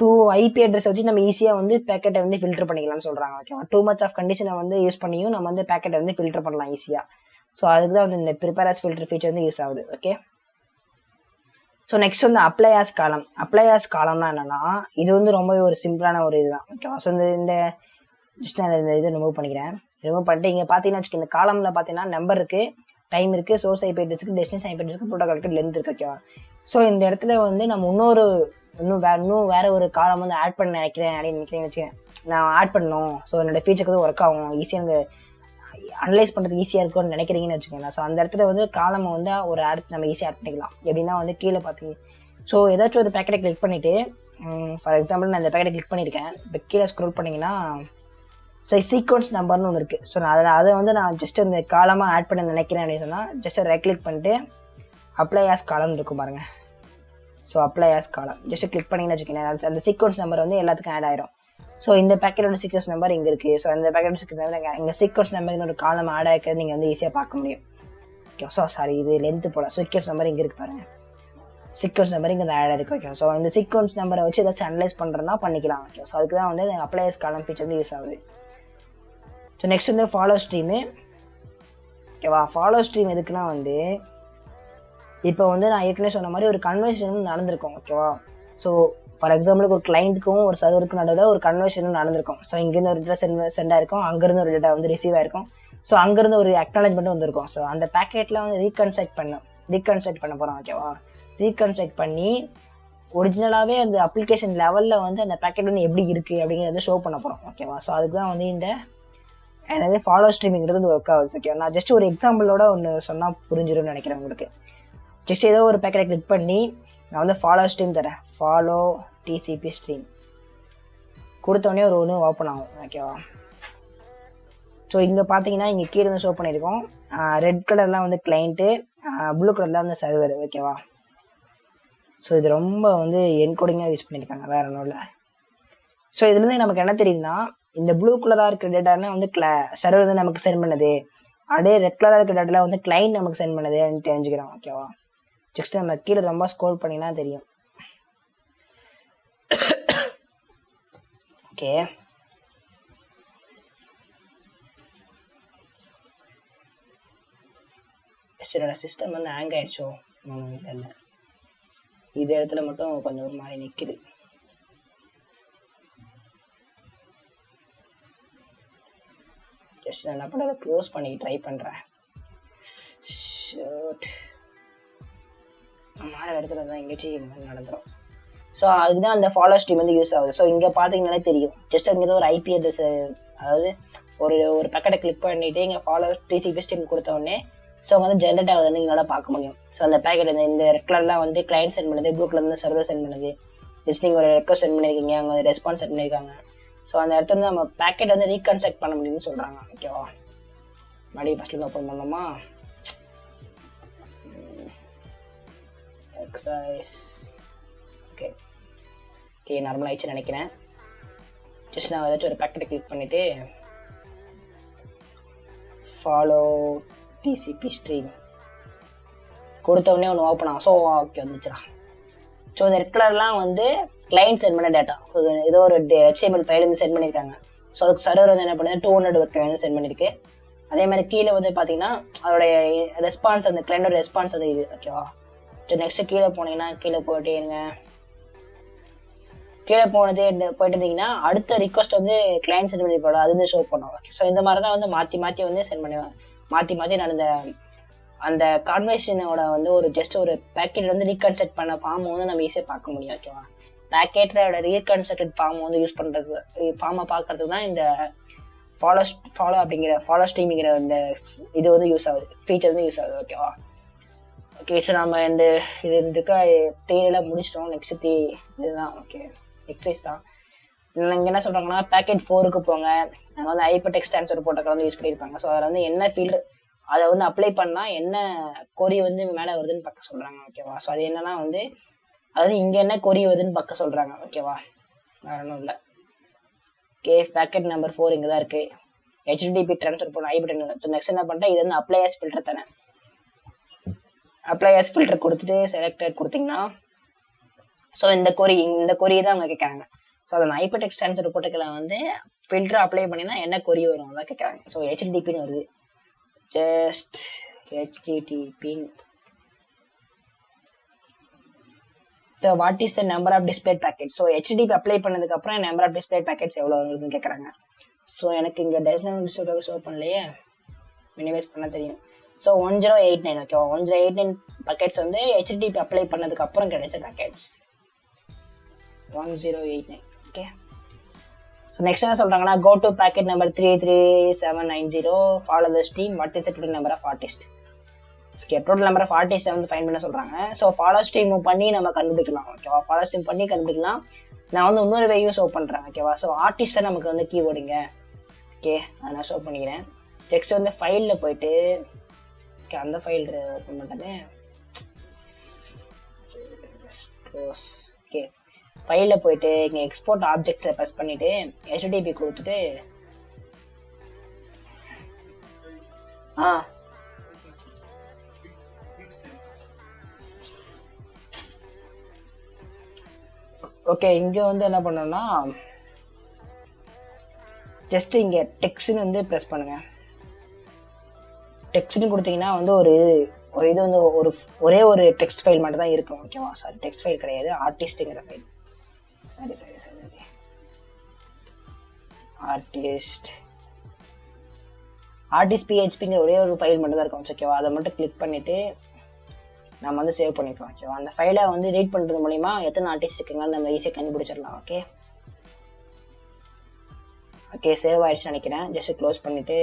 டூ ஐபி அட்ரஸ் வச்சு நம்ம ஈஸியாக வந்து பேக்கெட்டை வந்து ஃபில்டர் பண்ணிக்கலாம்னு சொல்கிறாங்க. ஓகேவா, டூ மச் ஆஃப் கண்டிஷனை வந்து யூஸ் பண்ணியும் நம்ம வந்து பேக்கெட்டை வந்து ஃபில்டர் பண்ணலாம் ஈஸியாக. ஸோ அதுக்கு தான் வந்து இந்த ப்ரிப்பேர் ஆஸ் ஃபில்டர் ஃபீச்சர் வந்து யூஸ் ஆகுது. ஓகே ஸோ நெக்ஸ்ட் வந்து அப்ளை ஆஸ் காலம். அப்ளை ஆஸ் காலம்னா என்னன்னா இது வந்து ரொம்பவே ஒரு சிம்பிளான ஒரு இதுதான். ஓகேவா, ஸோ இந்த ஜஸ்ட் நான் இந்த இதை ரிமூவ் பண்ணிக்கிறேன். ரிமூவ் பண்ணிட்டு இங்கே பார்த்தீங்கன்னா வச்சுக்கோங்க, இந்த காலமில் பார்த்தீங்கன்னா நம்பர் இருக்குது, டைம் இருக்குது, சோர்ஸ் ஐபி அட்ரஸ்க்கு, டெஸ்டினேஷன் ஐபி அட்ரஸ்க்கு, ப்ரோட்டோகாலுக்கு, லென்த் இருக்குது. ஓகேவா, ஸோ இந்த இடத்துல வந்து நம்ம இன்னும் வேற ஒரு காலம் வந்து ஆட் பண்ண நினைக்கிறேன் அப்படின்னு வச்சுக்கேன். நான் ஆட் பண்ணணும், ஸோ என்னோட ஃபீச்சருக்கு வந்து ஒர்க் ஆகும், ஈஸியாக இந்த அனலைஸ் பண்ணுறதுக்கு ஈஸியாக இருக்கும்னு நினைக்கிறீங்கன்னு வச்சுக்கோங்க. ஸோ அந்த இடத்துல வந்து காலம் வந்து ஒரு ஆட் நம்ம ஈஸியாக ஆட் பண்ணிக்கலாம். எப்படின்னா வந்து கீழே பார்த்து ஸோ ஏதாச்சும் ஒரு பேக்கெட்டை கிளிக் பண்ணிவிட்டு, ஃபார் எக்ஸாம்பிள் நான் இந்த பேக்கெட்டை கிளிக் பண்ணியிருக்கேன். இப்போ கீழே ஸ்க்ரோல் பண்ணிங்கன்னா ஸோ சீக்வன்ஸ் நம்பர்னு ஒன்று இருக்குது. ஸோ நான் அதை வந்து நான் ஜஸ்ட் இந்த காலமாக ஆட் பண்ண நினைக்கிறேன் அப்படின்னு சொன்னால் ஜஸ்ட் ரைட் கிளிக் பண்ணிட்டு அப்ளை ஆஸ் காலம் இருக்கும் பாருங்கள். ஸோ அப்ளை ஆஸ் காலம் ஜஸ்ட் கிளிக் பண்ணிங்கன்னு வச்சுக்கோங்க, அந்த சீக்வன்ஸ் நம்பர் வந்து எல்லாத்துக்கும் ஆட் ஆயிரும். ஸோ இந்த பேக்கெட்டோட சீக்வன்ஸ் நம்பர் இங்கே இருக்குது. ஸோ அந்த பேக்கெட்டோட சீக்வன்ஸ் நம்பர் இங்கே சீக்வன்ஸ் நம்பர் ஒரு காலம் ஆட் ஆகிக்கிறது நீங்கள் வந்து ஈஸியாக பார்க்க முடியும். ஓகே ஸோ சாரி இது லென்த்து போல சீக்வன்ஸ் நம்பர் இங்கே இருக்குது பாருங்கள். சீக்வன்ஸ் நம்பர் இங்கே ஆட் இருக்கு. ஓகே, ஸோ இந்த சீக்வன்ஸ் நம்பரை வச்சு ஏதாச்சும் அனலைஸ் பண்ணுறதுனா பண்ணிக்கலாம். ஓகே, ஸோ அதுக்கு தான் வந்து அப்ளையர்ஸ் காலம் ஃபீச்சர் வந்து யூஸ் ஆகுது. ஸோ நெக்ஸ்ட் வந்து ஃபாலோ ஸ்ட்ரீமு. ஓகேவா, ஃபாலோ ஸ்ட்ரீம் எதுக்குன்னா வந்து இப்போ வந்து நான் ஏற்கனவே சொன்ன மாதிரி ஒரு கன்வர்சேஷன் நடந்திருக்கும். ஓகேவா, ஸோ ஃபார் எக்ஸாம்பிளுக்கு ஒரு கிளைண்ட்டுக்கும் ஒரு சர்வருக்கும் நடுவில் ஒரு கன்வர்சேஷன் நடந்திருக்கும். ஸோ இங்கேருந்து ஒரு டேட்டா சென்ட் ஆயிருக்கும், அங்கேருந்து ஒரு டேட்டா வந்து ரிசீவ் ஆயிருக்கும். ஸோ அங்கேருந்து ஒரு அக்னாலஜ்மெண்ட் வந்திருக்கும். ஸோ அந்த பேக்கெட்டில் வந்து ரீகன்ஸ்ட்ரக்ட் பண்ண போகிறோம். ஓகேவா, ரீகன்ஸ்ட்ரக்ட் பண்ணி ஒரிஜினலாகவே அந்த அப்ளிகேஷன் லெவலில் வந்து அந்த பேக்கெட் வந்து எப்படி இருக்குது அப்படிங்கிறத வந்து ஷோ பண்ண போகிறோம். ஓகேவா, ஸோ அதுக்கு தான் வந்து இந்த என்னது ஃபாலோ ஸ்ட்ரீமிங்கிறது வந்து ஒர்க் ஆகுது. ஓகே, நான் ஜஸ்ட் ஒரு எக்ஸாம்பிளோட ஒன்று சொன்னால் புரிஞ்சிடும்னு நினைக்கிறேன் உங்களுக்கு. ஜஸ்ட் ஏதோ ஒரு பேக்கெட்டை கிளிக் பண்ணி நான் வந்து ஃபாலோ ஸ்ட்ரீம் தரேன், ஃபாலோ டிசிபி ஸ்ட்ரீம் கொடுத்தோடனே ஒரு ஒன்று ஓப்பன் ஆகும். ஓகேவா, ஸோ இங்கே பார்த்தீங்கன்னா இங்கே கீழே வந்து ஷோ பண்ணியிருக்கோம். ரெட் கலர்லாம் வந்து கிளைண்ட்டு, ப்ளூ கலர்லாம் வந்து சர்வர். ஓகேவா, ஸோ இது ரொம்ப வந்து என்கோடிங்காக யூஸ் பண்ணியிருக்காங்க, வேற ஒன்றும் இல்லை. ஸோ இதுலேருந்து நமக்கு என்ன தெரியுதுன்னா, இந்த ப்ளூ கலராக இருக்கிற டேட்டானா வந்து சர்வர் வந்து நமக்கு சென்ட் பண்ணுது, அப்படியே ரெட் கலராக இருக்கிற டேட்டாவில் வந்து கிளைண்ட் நமக்கு சென்ட் பண்ணுதுன்னு தெரிஞ்சுக்கிறோம். ஓகேவா, ஜஸ்ட் நம்ம கீழே ரொம்ப ஸ்க்ரோல் பண்ணினா தெரியும். ஓகே, என்னோட சிஸ்டம் வந்து ஹேங் ஆயிடுச்சோ இல்லை, இது இடத்துல மட்டும் கொஞ்சம் ஒரு மாதிரி நிற்குது. ஜஸ்ட் நான் என்ன பண்ணுறதை க்ளோஸ் பண்ணி ட்ரை பண்ணுறேன். மாற இடத்துல தான் எங்கேயாச்சும் இந்த மாதிரி நடந்துடும். ஸோ அதுதான் அந்த ஃபாலோ ஸ்ட்ரீம் வந்து யூஸ் ஆகுது. ஸோ இங்கே பார்த்தீங்கன்னாலே தெரியும், ஜஸ்ட் அங்கே ஏதோ ஒரு ஐபி அட்ரஸ், அதாவது ஒரு பேக்கெட்டை கிளிக் பண்ணிட்டு இங்கே ஃபாலோ டிசிபி ஸ்ட்ரீம் கொடுத்தோடனே ஸோ வந்து ஜென்ரேட் ஆகுது வந்து எங்களால் பார்க்க முடியும். ஸோ அந்த பேக்கெட் இந்த ரெட் கலர்லாம் வந்து கிளைண்ட் சென்ட் பண்ணுது, ப்ளூ கலர் வந்து சர்வர் சென்ட் பண்ணுது. ஜஸ்ட் நீங்கள் ஒரு ரெக்வஸ்ட் சென்ட் பண்ணியிருக்கீங்க, அவங்க வந்து ரெஸ்பான்ஸ் சென்ட் பண்ணியிருக்காங்க. ஸோ அந்த இடத்துல வந்து நம்ம பேக்கெட் வந்து ரீகன்ஸ்ட்ரக்ட் பண்ண முடியும்னு சொல்கிறாங்க. ஓகேவா, மறுபடியும் ஃபஸ்ட்டு ஓப்பன் பண்ணோமா, எக்ஸசைஸ். ஓகே ஓகே, நார்மல் ஆயிடுச்சுன்னு நினைக்கிறேன். ஜஸ்ட் நான் ஏதாச்சும் ஒரு பேக்கெட்டை கிளிக் பண்ணிவிட்டு ஃபாலோ டிசிபி ஸ்ட்ரீம் கொடுத்த உடனே ஒன்று ஓப்பன் ஆகும். ஸோ ஓகே வந்துச்சுடா. ஸோ இந்த ரெட் கலர்லாம் வந்து கிளைண்ட் சென்ட் பண்ண டேட்டா, ஏதோ ஒரு HTML ஃபைல் வந்து சென்ட் பண்ணியிருக்காங்க. ஸோ அதுக்கு சர்வர் வந்து என்ன பண்ணுது, 200 ஒர்க் வந்து சென்ட் பண்ணியிருக்கு. அதே மாதிரி கீழே வந்து பார்த்தீங்கன்னா அதோடைய ரெஸ்பான்ஸ், அந்த கிளைண்டோட ரெஸ்பான்ஸ் வந்து இது. ஓகேவா, ஸோ நெக்ஸ்ட்டு கீழே போனீங்கன்னா கீழே போயிட்டே இருங்க. கீழே போயிட்டு இருந்தீங்கன்னா அடுத்த ரிக்வஸ்ட் வந்து கிளைண்ட் சென்ட் பண்ணிருப்போம், அது வந்து ஷோ பண்ணுவோம். ஓகே, ஸோ இந்த மாதிரி தான் வந்து மாற்றி வந்து சென்ட் பண்ணுவேன். மாற்றி நான் அந்த கான்வர்சேஷனோட வந்து ஒரு ஜஸ்ட் ஒரு பேக்கெட் வந்து ரீகன்ஸ்ட்ரக்ட் பண்ண ஃபார்ம் வந்து நம்ம ஈஸியாக பார்க்க முடியும். ஓகேவா, பேக்கெட்டோட ரீகன்ஸ்ட்ரக்டட் ஃபார்ம் வந்து யூஸ் பண்ணுறது, ஃபார்மை பார்க்கறதுக்கு தான் இந்த ஃபாலோ அப்படிங்கிற ஃபாலோ ஸ்ட்ரீமிங்கிற இந்த இது வந்து யூஸ் ஆகுது, ஃபீச்சர் வந்து யூஸ் ஆகுது. ஓகேவா, ஓகே, ஸோ நம்ம இந்த இதுக்கு தேரியெல்லாம் முடிச்சிட்டோம். நெக்ஸ்ட் இதுதான். ஓகே, எக்ஸசைஸ் தான். இங்கே என்ன சொல்கிறாங்கன்னா, பேக்கெட் 4க்கு போங்க. நாங்கள் வந்து ஹைப்பர்டெக்ஸ்ட் ட்ரான்ஸ்ஃபர் ப்ரோட்டோகால் வந்து யூஸ் பண்ணியிருப்பாங்க. ஸோ அதில் வந்து என்ன ஃபீல்டு அதை வந்து அப்ளை பண்ணால் என்ன கொரி வந்து மேலே வருதுன்னு பார்க்க சொல்கிறாங்க. ஓகேவா, ஸோ அது என்னன்னா வந்து அதாவது இங்கே என்ன கொரி வருதுன்னு பார்க்க சொல்கிறாங்க. ஓகேவா, வேறு ஒன்றும் இல்லை. ஓகே, பேக்கெட் நம்பர் 4 இங்கே தான் இருக்குது. HTTP ட்ரான்ஸ்ஃபர் பண்ண ஹைப்பர்டெக்ஸ்ட். நெக்ஸ்ட் என்ன பண்ணுறேன், இது வந்து அப்ளையர்ஸ் ஃபில்டர் தானே. அப்ளையர்ஸ் ஃபில்டர் கொடுத்துட்டு செலக்டட் கொடுத்தீங்கன்னா ஸோ இந்த கொரி தான் அவங்க கேட்குறாங்க. ஸோ அதை ஹைப்பர்டெக்ஸ்ட் ட்ரான்ஸ்ஃபர் ப்ரோட்டோகால் வந்து ஃபில்டர் அப்ளை பண்ணினா என்ன கொரி வரும் அதான் கேட்குறாங்க. ஸோ HTTPன்னு வருது. Just HTTP. So what is the number of display packet. So HTTP apply பண்ணதுக்கப்புறம் நம்பர் ஆஃப் டிஸ்பிளே பேக்கெட்ஸ் எவ்வளோ வருதுன்னு கேட்குறாங்க. ஸோ எனக்கு இங்கே டெஸ்டினேஷன் ஷோ பண்ணலையே, மினிமைஸ் பண்ண தெரியும். ஸோ 1089. ஓகேவா, 1089 பேக்கெட்ஸ் வந்து HTTP அப்ளை பண்ணதுக்கு அப்புறம் கிடைச்ச பேக்கெட்ஸ் 1089. ஓகே, ஸோ நெக்ஸ்ட் என்ன சொல்கிறாங்கன்னா, go to packet number 33790, follow the stream, what is the total number of artist. Okay, total number of artist வந்து ஃபைன் பண்ண சொல்கிறாங்க. ஸோ ஃபாலோ ஸ்ட்ரீம் பண்ணி நம்ம கண்டுபிடிக்கலாம். ஓகேவா, ஃபாலோ ஸ்ட்ரீம் பண்ணி கண்டுபிடிக்கலாம். நான் வந்து இன்னொரு வேயும் ஷோ பண்ணுறேன். ஓகேவா, ஸோ ஆர்டிஸ்ட்டை நமக்கு வந்து கீவேர்டுங்க. ஓகே, அதை நான் ஷோ பண்ணிக்கிறேன். நெக்ஸ்ட் வந்து ஃபைலில் போயிட்டு ஓகே அந்த ஃபைல் ஓப்பன் பண்ணுறேன். ஓகே, ஃபைலில் போயிட்டு இங்கே எக்ஸ்போர்ட் ஆப்ஜெக்ட்ஸில் ப்ரெஸ் பண்ணிவிட்டு HTTP கொடுத்துட்டு ஓகே, இங்கே வந்து என்ன பண்ணோம்னா ஜஸ்ட் இங்கே டெக்ஸ்ட்னு வந்து ப்ரெஸ் பண்ணுங்கள். டெக்ஸ்ட்னு கொடுத்தீங்கன்னா வந்து ஒரு இது வந்து ஒரே ஒரு டெக்ஸ்ட் ஃபைல் மட்டும் தான் இருக்கும். ஓகேவா? சாரி, டெக்ஸ்ட் ஃபைல் கிடையாது, ஆர்டிஸ்ட்டுங்கிற ஃபைல். சரி ஆர்டிஸ்ட் பிஹெச்பிங்கிற ஒரே ஒரு ஃபைல் மட்டும் தான் இருக்கும். ஓகேவா? அதை மட்டும் கிளிக் பண்ணிவிட்டு நம்ம வந்து சேவ் பண்ணிக்கலாம். ஓகேவா? அந்த ஃபைலை வந்து ரீட் பண்ணுறது மூலிமா எத்தனை ஆர்டிஸ்ட் இருக்குங்கன்னு நம்ம ஈஸியாக கண்டுபிடிச்சிடலாம். ஓகே, சேவ் ஆயிடுச்சுன்னு நினைக்கிறேன். ஜஸ்ட் க்ளோஸ் பண்ணிவிட்டு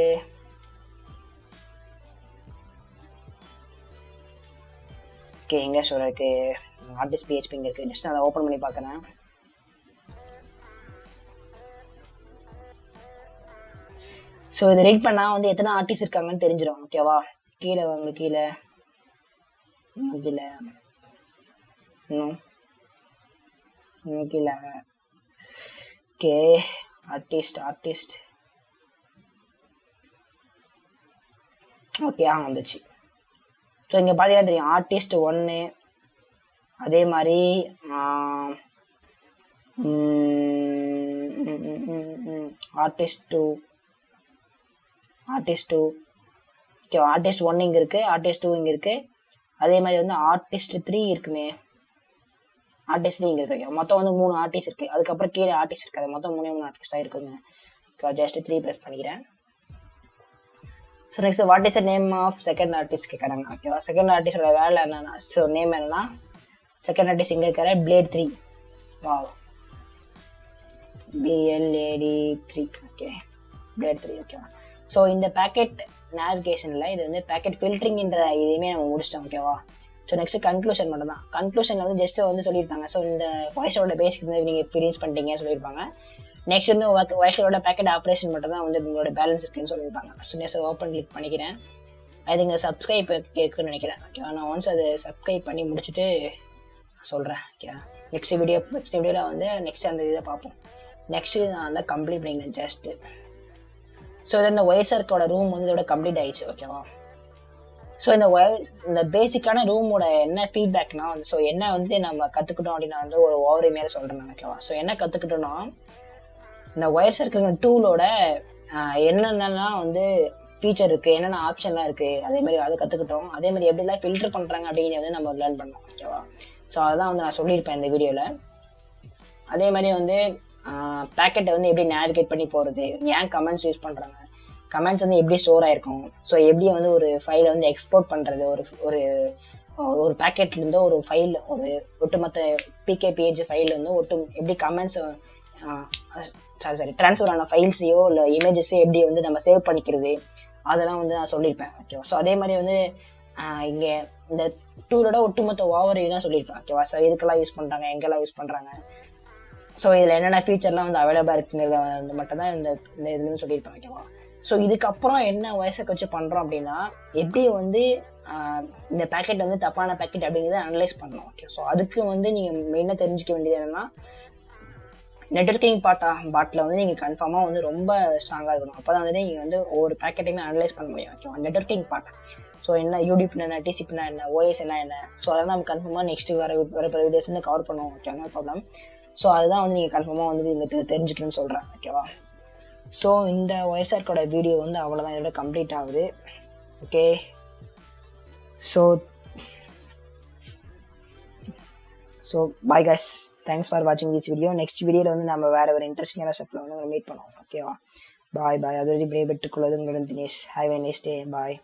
ஓகே, எங்கே ஸ்டோர் இருக்குது? ஆர்டிஸ்ட் பிஹெச்பி இங்கே இருக்குது. ஜஸ்ட் அதை ஓப்பன் பண்ணி பார்க்குறேன். ஸோ இதை ரீட் பண்ணால் வந்து எத்தனை ஆர்டிஸ்ட் இருக்காங்கன்னு தெரிஞ்சிடும். ஓகேவா? கீழே வாங்க, கீழே இன்னும் கீழே. ஓகே, ஆர்டிஸ்ட் ஓகே, வந்துச்சு. ஸோ இங்கே பார்த்தீங்கன்னா தெரியும், ஆர்டிஸ்ட் 1, அதே மாதிரி ஆர்டிஸ்ட் 2 ஓகே, ஆர்டிஸ்ட் 1 இங்கே இருக்குது, ஆர்டிஸ்ட் 2 இங்கே இருக்குது. அதே மாதிரி வந்து ஆர்டிஸ்ட் 3 இருக்குமே, ஆர்டிஸ்ட் 3 இங்கே இருக்கு. மொத்தம் வந்து 3 ஆர்டிஸ்ட் இருக்குது. அதுக்கப்புறம் கீழே ஆர்டிஸ்ட் இருக்காது, மொத்தம் 3 ஆர்டிஸ்டாக இருக்குங்க. ஜஸ்ட் 3 ப்ரெஸ் பண்ணிக்கிறேன். So next what is the name of second artist கேட்குறாங்க. ஓகேவா? செகண்ட் ஆர்டிஸ்டோட வேலை என்னன்னா, ஸோ நேம் என்னன்னா, செகண்ட் ஆர்டிஸ்ட் இங்கே இருக்கிற plate 3. Wow, BLAD3. Okay, plate 3. ஓகேவா? ஸோ இந்த பேக்கெட் நேவிகேஷனில் இது வந்து பேக்கெட் ஃபில்டரிங்கிற இதையுமே நம்ம முடிச்சிட்டோம். ஓகேவா? ஸோ நெக்ஸ்ட் கன்க்ளூஷன் மட்டும் தான். கன்க்ளூஷனில் வந்து ஜஸ்ட் வந்து சொல்லியிருப்பாங்க, ஸோ இந்த வாய்ஸோட பேசிக் வந்து நீங்கள் எக்ஸ்பீரியன்ஸ் பண்ணிட்டீங்கன்னு சொல்லியிருப்பாங்க. நெக்ஸ்ட் வந்து வாய்ஸோட பேக்கெட் ஆப்ரேஷன் மட்டும் தான் வந்து உங்களோட பேலன்ஸ் இருக்குன்னு சொல்லியிருப்பாங்க. ஸோ நெக்ஸ்ட் ஓப்பன் கிளிக் பண்ணிக்கிறேன். அது இங்கே சப்ஸ்கிரைப் கேட்குன்னு நினைக்கிறேன். ஓகேவா? நான் ஒன்ஸ் அது சப்ஸ்கிரைப் பண்ணி முடிச்சுட்டு சொல்கிறேன். ஓகே, நெக்ஸ்ட் வீடியோவில் வந்து நெக்ஸ்ட் அந்த இதை பார்ப்போம். நெக்ஸ்ட்டு நான் வந்து கம்ப்ளீட் பண்ணிக்கிறேன் ஜஸ்ட்டு. ஸோ இது இந்த ஒயர் சர்க்கோட ரூம் வந்து இதோட கம்ப்ளீட் ஆயிடுச்சு. ஓகேவா? ஸோ இந்த பேசிக்கான ரூமோட என்ன ஃபீட்பேக்னா வந்து, ஸோ என்ன வந்து நம்ம கற்றுக்கிட்டோம் அப்படின்னா வந்து ஒரு ஓவரி மேலே சொல்கிறேன். ஓகேவா? ஸோ என்ன கற்றுக்கிட்டோன்னா, இந்த ஒயர் சர்க்கிள் டூலோட என்னென்னலாம் வந்து ஃபீச்சர் இருக்குது, என்னென்ன ஆப்ஷன்லாம் இருக்குது, அதே மாதிரி அதை கற்றுக்கிட்டோம். அதே மாதிரி எப்படிலாம் ஃபில்டர் பண்ணுறாங்க அப்படிங்கிறத வந்து நம்ம லேர்ன் பண்ணோம். ஓகேவா? ஸோ அதெல்லாம் வந்து நான் சொல்லியிருப்பேன் இந்த வீடியோவில். அதே மாதிரி வந்து பேக்கெட்டை வந்து எப்படி நேவிகேட் பண்ணி போகிறது, ஏன் கமெண்ட்ஸ் யூஸ் பண்ணுறாங்க, கமெண்ட்ஸ் வந்து எப்படி ஸ்டோர் ஆகிருக்கும், ஸோ எப்படி வந்து ஒரு ஃபைலை வந்து எக்ஸ்போர்ட் பண்ணுறது, ஒரு ஒரு பேக்கெட்லேருந்தோ ஒரு ஃபைல், ஒரு ஒட்டுமொத்த PKPH ஃபைல் வந்து எப்படி கமெண்ட்ஸ் ட்ரான்ஸ்ஃபர் ஆன ஃபைல்ஸையோ இல்லை இமேஜஸையோ எப்படி வந்து நம்ம சேவ் பண்ணிக்கிறது, அதெல்லாம் வந்து நான் சொல்லியிருப்பேன். ஓகேவா? ஸோ அதே மாதிரி வந்து இங்கே இந்த டூலோட ஒட்டுமொத்த ஓவர்வியூ தான் சொல்லியிருப்பேன். ஓகேவா? ஸோ இதுக்கெல்லாம் யூஸ் பண்ணுறாங்க, எங்கெல்லாம் யூஸ் பண்ணுறாங்க, ஸோ இதில் என்னென்ன ஃபீச்சர்லாம் வந்து அவைலபிளாக இருக்குங்கிறத வந்து மட்டும் தான் இந்த இதுலேருந்து சொல்லியிருப்பேன். ஓகேவா? ஸோ இதுக்கப்புறம் என்ன வயசை வச்சு பண்ணுறோம் அப்படின்னா, எப்படி வந்து இந்த பேக்கெட் வந்து தப்பான பேக்கெட் அப்படிங்கிறத அனலைஸ் பண்ணணும். ஓகே, ஸோ அதுக்கு வந்து நீங்கள் மெயினாக தெரிஞ்சிக்க வேண்டியது என்னென்னா, நெட்வொர்க்கிங் பாட்டில் வந்து நீங்கள் கன்ஃபார்மாக வந்து ரொம்ப ஸ்ட்ராங்காக இருக்கணும். அப்போ தான் வந்து நீங்கள் வந்து ஒவ்வொரு பேக்கெட்டையுமே அனலைஸ் பண்ண முடியும். ஓகேவா? நெட்வொர்க்கிங் பார்ட், ஸோ என்ன யூடிப்னா என்ன, டிசிப்னா என்ன, OS என்ன, ஸோ அதெல்லாம் நம்ம கன்ஃபார்மாக நெக்ஸ்ட்டு வர வீடியோஸ் வந்து கவர் பண்ணுவோம். Okay, no problem. ஸோ அதுதான் வந்து நீங்கள் கன்ஃபார்மாக வந்து இங்கே தெரிஞ்சுக்கணும்னு சொல்கிறேன். ஓகேவா? ஸோ இந்த ஒயர் சர்க்கோட வீடியோ வந்து அவ்வளோதான், இதோட கம்ப்ளீட் ஆகுது. Okay, so bye guys, thanks for வாட்சிங் திஸ் வீடியோ. நெக்ஸ்ட் வீடியோவில் வந்து நம்ம வேறு ஒரு இன்ட்ரெஸ்டிங்கான ஸ்டெப்பில் வந்து மீட் பண்ணுவோம். ஓகேவா? பாய். அது வரைக்கும் பிரேக் பெற்றுக்கொள்வது உங்களுடன் Dinesh. Have a nice day. Bye.